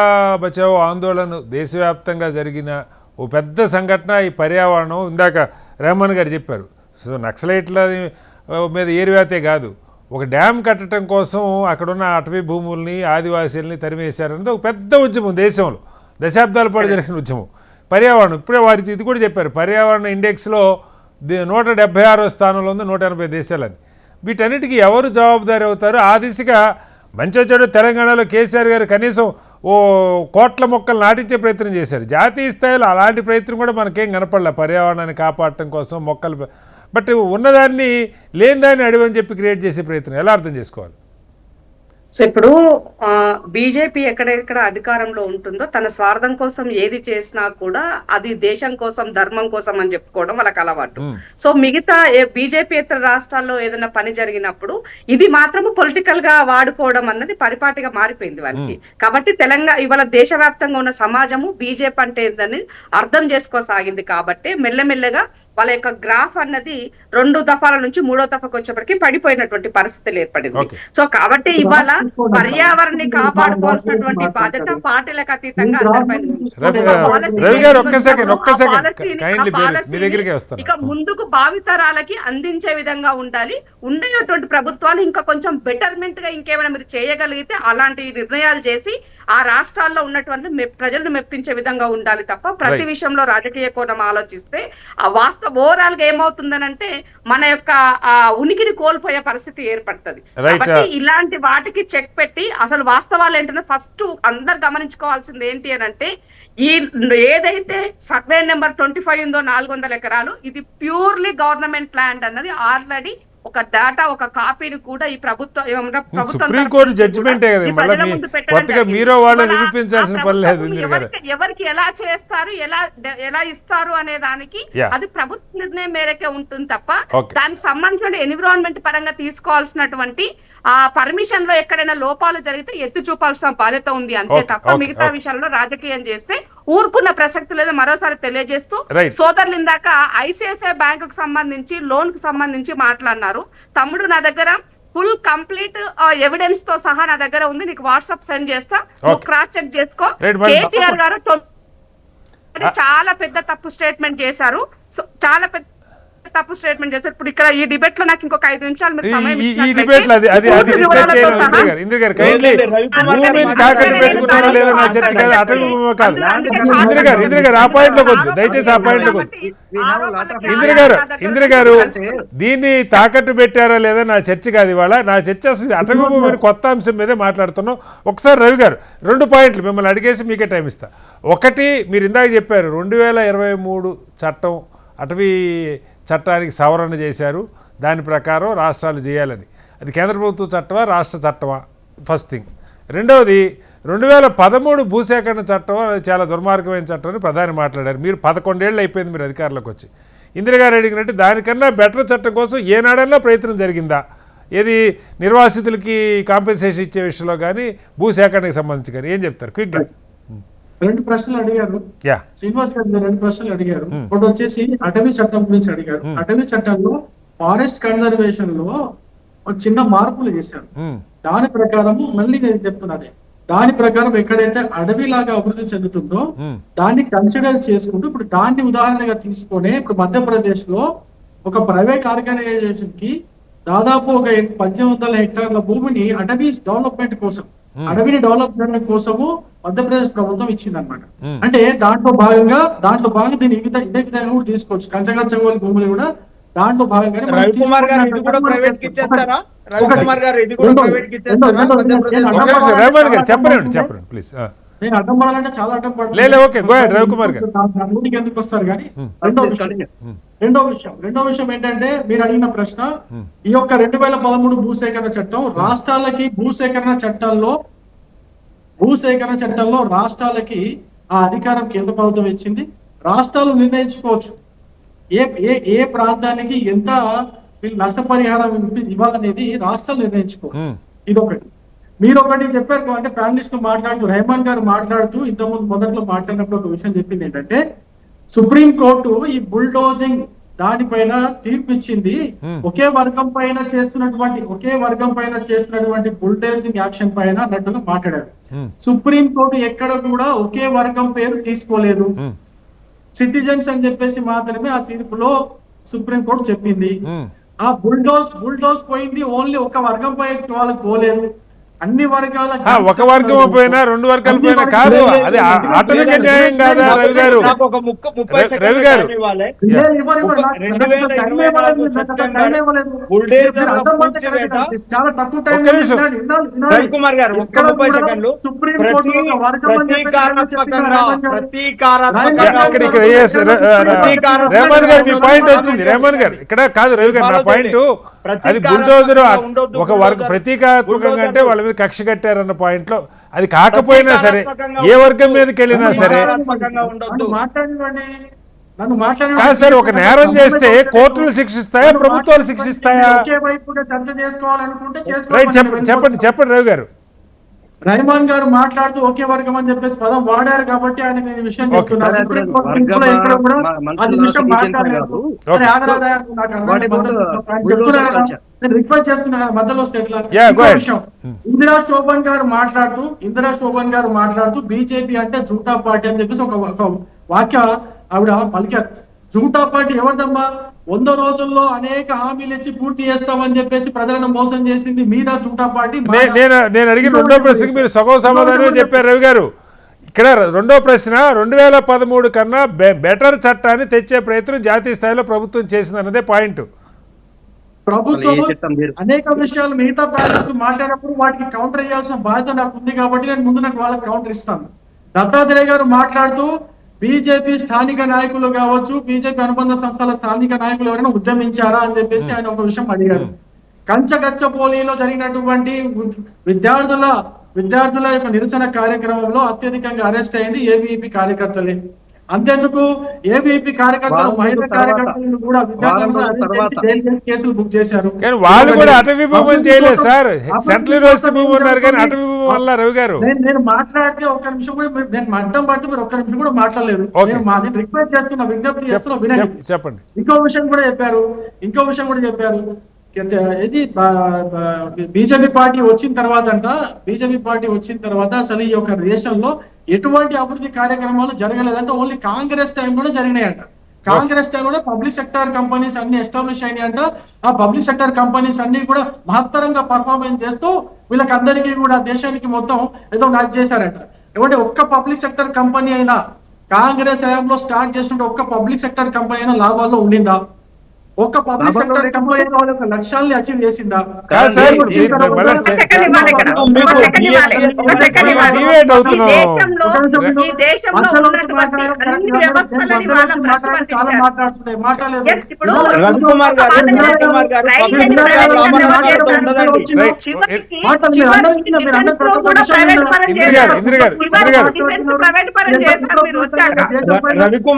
బచావో ఆందోళన దేశవ్యాప్తంగా జరిగిన ఓ పెద్ద సంఘటన ఈ పర్యావరణం. ఇందాక రెహమాన్ గారు చెప్పారు, సో నక్సలైట్ల మీద ఏరివేతే కాదు, ఒక డ్యామ్ కట్టడం కోసం అక్కడున్న అటవీ భూముల్ని ఆదివాసీలని తరిమేశారనేది ఒక పెద్ద ఉద్యమం దేశంలో, దశాబ్దాల పాటు జరిగిన ఉద్యమం. పర్యావరణం ఇప్పుడే వారికి ఇది కూడా చెప్పారు, పర్యావరణ ఇండెక్స్లో 176వ స్థానంలో ఉంది 180 దేశాలని. వీటన్నిటికీ ఎవరు జవాబుదారీ అవుతారు? ఆ దిశగా మంచి చెడు తెలంగాణలో కేసీఆర్ గారు కనీసం ఓ కోట్ల మొక్కలు నాటించే ప్రయత్నం చేశారు. జాతీయ స్థాయిలో అలాంటి ప్రయత్నం కూడా మనకేం కనపడలే పర్యావరణాన్ని కాపాడటం కోసం మొక్కలు. బట్ ఉన్నదాన్ని లేనిదాన్ని అడివని చెప్పి క్రియేట్ చేసే ప్రయత్నం ఎలా అర్థం చేసుకోవాలి? సో ఇప్పుడు బీజేపీ ఎక్కడెక్కడ అధికారంలో ఉంటుందో తన స్వార్థం కోసం ఏది చేసినా కూడా అది దేశం కోసం ధర్మం కోసం అని చెప్పుకోవడం వాళ్ళకి అలవాటు. సో మిగతా బీజేపీ ఇతర రాష్ట్రాల్లో ఏదైనా పని జరిగినప్పుడు ఇది మాత్రము పొలిటికల్ గా వాడుకోవడం అన్నది పరిపాటిగా మారిపోయింది వాళ్ళకి. కాబట్టి తెలంగాణ ఇవాళ దేశవ్యాప్తంగా ఉన్న సమాజము బీజేపీ అంటే ఏందని అర్థం చేసుకోసాగింది. కాబట్టి మెల్లమెల్లగా వాళ్ళ యొక్క గ్రాఫ్ అన్నది 2 దఫాల నుంచి 3వ దఫాకు వచ్చేప్పటికి పడిపోయినటువంటి పరిస్థితులు ఏర్పడింది. సో కాబట్టి ఇవాళ పర్యావరణాన్ని కాపాడుకోవాల్సినటువంటి బాధ్యత పార్టీలకు అతీతంగా ఇక ముందుకు భావితరాలకి అందించే విధంగా ఉండాలి. ఉండేటువంటి ప్రభుత్వాలు ఇంకా కొంచెం బెటర్మెంట్ గా ఇంకేమైనా మీరు చేయగలిగితే అలాంటి నిర్ణయాలు చేసి ఆ రాష్ట్రాల్లో ఉన్నటువంటి ప్రజలను మెప్పించే విధంగా ఉండాలి తప్ప ప్రతి విషయంలో రాజకీయ కోణం ఆలోచిస్తే ఆ వాస్తవ ఓవరాల్ గా ఏమవుతుందనంటే మన యొక్క ఉనికిని కోల్పోయే పరిస్థితి ఏర్పడుతుంది. కాబట్టి ఇలాంటి వాటికి చెక్ పెట్టి అసలు వాస్తవాలు ఏంటంటే ఫస్ట్ అందరు గమనించుకోవాల్సింది ఏంటి అని అంటే ఈ ఏదైతే సర్వే నెంబర్ 25 ఉందో 400 ఎకరాలు ఇది ప్యూర్లీ గవర్నమెంట్ ల్యాండ్ అన్నది ఆల్రెడీ ఒక డేటా ఒక కాపీని కూడా ఈ సుప్రీంకోర్టు జడ్జిమెంటే కదా, కొత్తగా మీరు వాళ్ళు నిరూపించాల్సిన పని లేదు. ఎవరికి ఎలా చేస్తారు ఎలా ఇస్తారు అనే దానికి అది ప్రభుత్వ నిర్ణయం మేరకే ఉంటుంది తప్ప దానికి సంబంధించిన ఎన్విరాన్మెంట్ పరంగా తీసుకోవాల్సినటువంటి ఆ పర్మిషన్ లో ఎక్కడైనా లోపాలు జరిగితే ఎత్తి చూపాల్సిన బాధ్యత ఉంది అంతే తప్ప మిగతా విషయాల్లో రాజకీయం చేస్తే ఊరుకున్న ప్రసక్తి లేదు. మరోసారి తెలియజేస్తూ సోదరులు ఇందాక ఐసిఐసిఐ బ్యాంకు కు సంబంధించి లోన్ కు సంబంధించి మాట్లాడినారు. తమ్ముడు నా దగ్గర ఫుల్ కంప్లీట్ ఎవిడెన్స్ తో సహా నా దగ్గర ఉంది, నీకు వాట్సాప్ సెండ్ చేస్తా, నువ్వు క్రాస్ చెక్ చేసుకో. కేటీఆర్ గారు చాలా పెద్ద తప్పు స్టేట్మెంట్ చేశారు. సో చాలా పెద్ద తప్పు స్టేట్మెంట్ చేశారు. ఇప్పుడు ఇక్కడ ఈ డిబేట్ లో నాకు ఇంకొక 5 నిమిషాలు మీరు సమయం ఇంద్ర గారు దీన్ని తాకట్టు పెట్టారా లేదా నా చర్చ కాదు ఇవాళ. నా చర్చ అటవీ భూమి కొత్త అంశం మీదే మాట్లాడుతున్నాం. ఒకసారి రవి గారు 2 పాయింట్లు మిమ్మల్ని అడిగేసి మీకే టైం ఇస్తా. ఒకటి, మీరు ఇందాక చెప్పారు 2023 చట్టం అటవీ చట్టానికి సవరణ చేశారు, దాని ప్రకారం రాష్ట్రాలు చేయాలని. అది కేంద్ర ప్రభుత్వ చట్టమా రాష్ట్ర చట్టమా? First thing. రెండవది 2013 భూసేకరణ చట్టం అది చాలా దుర్మార్గమైన చట్టం అని ప్రధాని మాట్లాడారు. మీరు 11 ఏళ్ళు అయిపోయింది మీరు అధికారంలోకి వచ్చి. ఇందిరాగారు అడిగినట్టు దానికన్నా బెటర్ చట్టం కోసం ఏనాడన్నా ప్రయత్నం జరిగిందా? ఏది నిర్వాసితులకి కాంపెన్సేషన్ ఇచ్చే విషయంలో కానీ భూసేకరణకి సంబంధించి కానీ ఏం చెప్తారు క్విక్గా? 2 ప్రశ్నలు అడిగారు శ్రీనివాస్ గారు, 2 ప్రశ్నలు అడిగారు. ఒకటి వచ్చేసి అటవీ చట్టం గురించి అడిగారు. అటవీ చట్టంలో ఫారెస్ట్ కన్జర్వేషన్ లో ఒక చిన్న మార్పులు చేశారు. దాని ప్రకారము మళ్ళీ నేను చెప్తున్నది దాని ప్రకారం ఎక్కడైతే అడవిలాగా అభివృద్ధి చెందుతుందో దాన్ని కన్సిడర్ చేసుకుంటూ ఇప్పుడు దాన్ని ఉదాహరణగా తీసుకొని ఇప్పుడు మధ్యప్రదేశ్ లో ఒక ప్రైవేట్ ఆర్గనైజేషన్ కి దాదాపు ఒక 1800 హెక్టార్ల భూమిని అటవీ డెవలప్మెంట్ కోసం అడవిని డెవలప్ చేయడం కోసము మధ్యప్రదేశ్ ప్రభుత్వం ఇచ్చిందన్నమాట. అంటే దాంట్లో భాగంగా దీన్ని ఇదే విధంగా కూడా తీసుకోవచ్చు. కంచగచ్చగోలు భూములు కూడా దాంట్లో భాగంగానే మనం రవికుమార్ గారు ఇది కూడా ప్రైవేట్ కి ఇచ్చేస్తారా? రవికుమార్ గారు ఇది కూడా ప్రైవేట్ కి ఇచ్చేస్తారా? చెప్పండి ప్లీజ్. నేను అడ్డం పడాలంటే చాలా అడ్డం లేదు, ఓకే, గో అహెడ్ రవికుమార్ గారు. నూటికి ఎందుకు వస్తారు కానీ రెండో విషయం ఏంటంటే మీరు అడిగిన ప్రశ్న, ఈ యొక్క 2013 భూసేకరణ చట్టం రాష్ట్రాలకి భూసేకరణ చట్టంలో రాష్ట్రాలకి ఆ అధికారం కేంద్ర ప్రభుత్వం ఇచ్చింది. రాష్ట్రాలు నిర్ణయించుకోవచ్చు ఏ ప్రాంతానికి ఎంత నష్టపరిహారం ఇవ్వాలనేది రాష్ట్రాలు నిర్ణయించుకోవచ్చు. ఇదొకటి. మీరు ఒకటి చెప్పారు అంటే ప్యానలిస్ట్ మాట్లాడుతూ రెహమాన్ గారు మాట్లాడుతూ ఇంతకుముందు మొదట్లో మాట్లాడినప్పుడు ఒక విషయం చెప్పింది ఏంటంటే సుప్రీం కోర్టు ఈ బుల్డోజింగ్ దానిపైన తీర్పు ఇచ్చింది. ఒకే వర్గం పైన చేస్తున్నటువంటి బుల్డోజింగ్ యాక్షన్ పైన అన్నట్టుగా మాట్లాడారు. సుప్రీం కోర్టు ఎక్కడ కూడా ఒకే వర్గం పేరు తీసుకోలేదు. సిటిజన్స్ అని చెప్పేసి మాత్రమే ఆ తీర్పులో సుప్రీం కోర్టు చెప్పింది. ఆ బుల్డోజ్ పోయింది ఓన్లీ ఒక వర్గం పై వాళ్ళకి పోలేదు, అన్ని వర్గాల ఒక వర్గం పోయినా 2 వర్గాలు పోయినా కాదు. అది ఆటవిక న్యాయం కాదా రవి గారు? రవి గారు చాలా తక్కువ టైం. రవికుమార్ గారు ఒక్క 30 సెకండ్లు. సుప్రీం కోర్టు రెహమాన్ గారు మీ పాయింట్ వచ్చింది. రెహమాన్ గారు ఇక్కడ కాదు రవి గారు, నా పాయింట్ అది బుల్డోజర్ ఒక వర్గ ప్రతీకాత్మకంగా అంటే వాళ్ళ మీద కక్ష కట్టారన్న పాయింట్ లో అది కాకపోయినా సరే ఏ వర్గం మీదకి వెళ్ళినా సరే కాదు సార్. ఒక నేరం చేస్తే కోర్టులు శిక్షిస్తాయా, ప్రభుత్వాలు శిక్షిస్తాయా? రైట్, చెప్పండి రవి గారు. రెహమాన్ గారు మాట్లాడుతూ ఒకే వర్గం అని చెప్పేసి పదం వాడారు కాబట్టి ఆయన నేను విషయం చెప్తున్నా. సుప్రీం కోర్టు రిక్వెస్ట్ చేస్తున్నా కదా, మధ్యలో వస్తే ఎట్లా? ఇందిరా శోభన్ గారు మాట్లాడుతూ బీజేపీ అంటే జూటా పార్టీ అని చెప్పేసి ఒక వాక్య ఆవిడ పలికారు. జూటా పార్టీ ఎవరిదమ్మా? 100 రోజుల్లో అనేక హామీలు ఇచ్చి పూర్తి చేస్తామని చెప్పేసి ప్రజలను మోసం చేసింది మీద జూటా పార్టీ. నేను అడిగిన రెండో ప్రశ్నకి మీరు సగం సమాధానమే చెప్పారు రవి గారు. ఇక్కడ రెండో ప్రశ్న 2013 కన్నా బెటర్ చట్టాన్ని తెచ్చే ప్రయత్నం జాతీయ స్థాయిలో ప్రభుత్వం చేసిందన్నదే పాయింట్. ప్రభుత్వం అనేక విషయాలు మిగతా ప్యానెల్స్ మాట్లాడినప్పుడు వాటికి కౌంటర్ చేయాల్సిన బాధ్యత నాకు ఉంది కాబట్టి నేను ముందు వాళ్ళకి కౌంటర్ ఇస్తాను. దత్తాత్రేయ గారు మాట్లాడుతూ బీజేపీ స్థానిక నాయకులు కావచ్చు, బీజేపీ అనుబంధ సంస్థల స్థానిక నాయకులు ఎవరైనా ఉద్యమించారా అని చెప్పేసి ఆయన ఒక విషయం అడిగారు. కంచగచ్చపోలిలో జరిగినటువంటి విద్యార్థుల యొక్క నిరసన కార్యక్రమంలో అత్యధికంగా అరెస్ట్ అయింది ఏబీవీపీ కార్యకర్తలే. అంతేందుకు ఏబీవీపీ కార్యకర్తలు, మహిళా కార్యకర్తలను కూడా కేసులు బుక్ చేశారు. వాళ్ళు కూడా అటవీ భూమి చేయలేదు సార్, సెంట్రల్ యూనివర్సిటీ భూమి ఉన్నారు కానీ అటవీ భూమి వల్ల రవి గారు. నేను మాట్లాడితే ఒక్క నిమిషం కూడా నేను అడ్డం పడితే మీరు ఒక్క నిమిషం కూడా మాట్లాడలేదు. నేను రిక్వెస్ట్ చేస్తున్నా, విజ్ఞప్తి చేస్తున్నా, వినండి. చెప్పండి. ఇంకో విషయం కూడా చెప్పారు. ఇది బీజేపీ పార్టీ వచ్చిన తర్వాత అసలు ఈ యొక్క దేశంలో ఎటువంటి అభివృద్ధి కార్యక్రమాలు జరగలేదంటే ఓన్లీ కాంగ్రెస్ టైంలోనే జరిగినాయంట. కాంగ్రెస్ టైంలో పబ్లిక్ సెక్టర్ కంపెనీస్ అన్ని ఎస్టాబ్లిష్ అయినాయంట. ఆ పబ్లిక్ సెక్టర్ కంపెనీస్ అన్ని కూడా మహత్తరంగా పర్ఫార్మెన్స్ చేస్తూ వీళ్ళకందరికీ కూడా దేశానికి మొత్తం ఏదో నాకు చేశారంట. ఏమంటే ఒక్క పబ్లిక్ సెక్టర్ కంపెనీ అయినా కాంగ్రెస్ హయాంలో స్టార్ట్ చేసినట్టు ఒక్క పబ్లిక్ సెక్టర్ కంపెనీ అయినా లాభాల్లో ఉండిందా? ఒక్క పబ్లిక్ సెక్టర్ కంపెనీ వాళ్ళ లక్ష్యాలని అచీవ్ చేసిందా? చాలా మాట్లాడుతున్నాయి, మాట్లాడలేదు.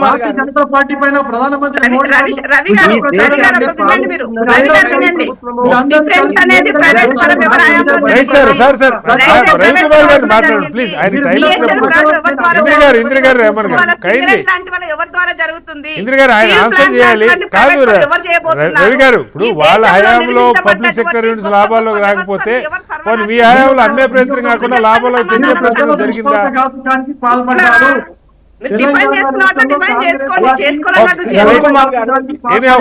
భారతీయ జనతా పార్టీ పైన ప్రధానమంత్రి మోడీ రవి గారు ఇప్పుడు వాళ్ళ హయాంలో పబ్లిక్ సెక్టర్ యూనిట్స్ లాభాల్లో రాకపోతే పోనీ మీ హయాంలో అమ్మే ప్రయత్నం కాకుండా లాభాలు తెచ్చే ప్రయత్నం జరిగిందా? ప్రజాఘాతుకానికి పాల్పడ్డారు. డిఫైన్ చేసుకున్నట్టు డిఫైన్ చేసుకోండి, చేసుకోవాలన్నట్టు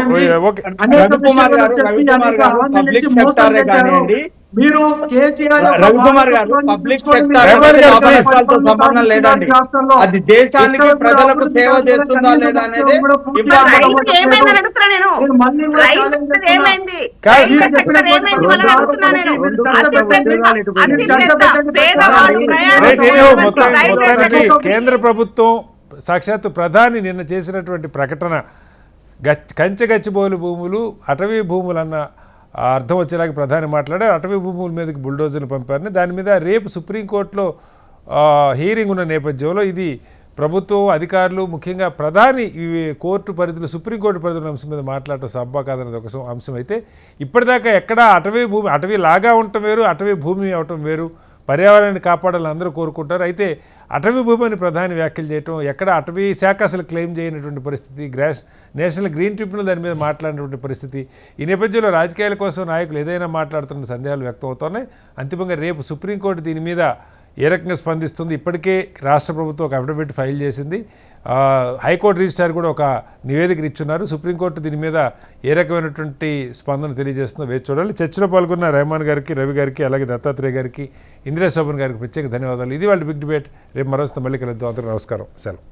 ఓకే. ఓకే. అనేక రవికుమార్ విషయాలు గారు, చెప్పి రవికుమార్ అనేక గారు హామీలు పబ్లిక్ ఇచ్చి మోసం సెక్టారే చేశారు. కానివ్వండి, మీరు కేసీఆర్ యొక్క రవికుమార్ గారు వారసత్వాన్ని పబ్లిక్ పుచ్చుకొని సెక్టార్ రవికుమార్ గారు, లాభ please. నష్టాలతో సంబంధం లేదండి. రాష్ట్రంలో అది దేశానికి ఎక్కడ కూడా ప్రజలకు అభివృద్ధి సేవ కాదు, చేస్తుందా కనీసం లేదా అనేది కూడా పూర్తిగా ఇంపార్టెంట్. అమలు రైతు ఏమైందని అడుగుతున్నా నేను. నేను మళ్ళీ కూడా రైతు ఛాలెంజ్ సెక్టర్ చేస్తున్నా. ఏమైంది? కాదు. రైతు సెక్టర్ ఏమైంది వాళ్ళని అడుగుతున్నా నేను. మొత్తానికి కేంద్ర ప్రభుత్వం సాక్షాత్తు ప్రధాని నిన్న చేసినటువంటి ప్రకటన కంచెగచ్చిబౌలి భూములు అటవీ భూములు అన్న అర్థం వచ్చేలాగా ప్రధాని మాట్లాడారు. అటవీ భూముల మీదకి బుల్డోజర్లు పంపారని, దాని మీద రేపు సుప్రీంకోర్టులో హీరింగ్ ఉన్న నేపథ్యంలో ఇది ప్రభుత్వం అధికారులు ముఖ్యంగా ప్రధాని ఇవి కోర్టు పరిధిలో సుప్రీంకోర్టు పరిధిలో అంశం మీద మాట్లాడటం సబ్బా కాదనేది ఒక అంశం అయితే, ఇప్పటిదాకా ఎక్కడ అటవీ భూమి అటవీ లాగా ఉండటం వేరు, అటవీ భూమి అవటం వేరు, పర్యావరణాన్ని కాపాడాలని అందరూ కోరుకుంటారు. అయితే అటవీ భూమిని ప్రధాని వ్యాఖ్యలు చేయటం, ఎక్కడ అటవీ శాఖ అసలు క్లెయిమ్ చేయనటువంటి పరిస్థితి, నేషనల్ గ్రీన్ ట్రిబ్యునల్ దాని మీద మాట్లాడినటువంటి పరిస్థితి, ఈ నేపథ్యంలో రాజకీయాల కోసం నాయకులు ఏదైనా మాట్లాడుతున్న సందేహాలు వ్యక్తం అవుతున్నాయి. అంతిమంగా రేపు సుప్రీంకోర్టు దీని మీద ఏ రకంగా స్పందిస్తుంది? ఇప్పటికే రాష్ట్ర ప్రభుత్వం ఒక అఫిడవిట్ ఫైల్ చేసింది, హైకోర్టు రిజిస్ట్రార్ కూడా ఒక నివేదిక ఇచ్చున్నారు. సుప్రీంకోర్టు దీని మీద ఏ రకమైనటువంటి స్పందన తెలియజేస్తుందో వేచి చూడాలి. చర్చలో పాల్గొన్న రెహమాన్ గారికి, రవి గారికి, అలాగే దత్తాత్రేయ గారికి, ఇందిరా శోభన్ గారికి ప్రత్యేక ధన్యవాదాలు. ఇది వాళ్ళ బిగ్ డిబేట్. రేపు మరోస్తే మళ్ళీ కలుద్దాం. అందరూ నమస్కారం. సెలవు.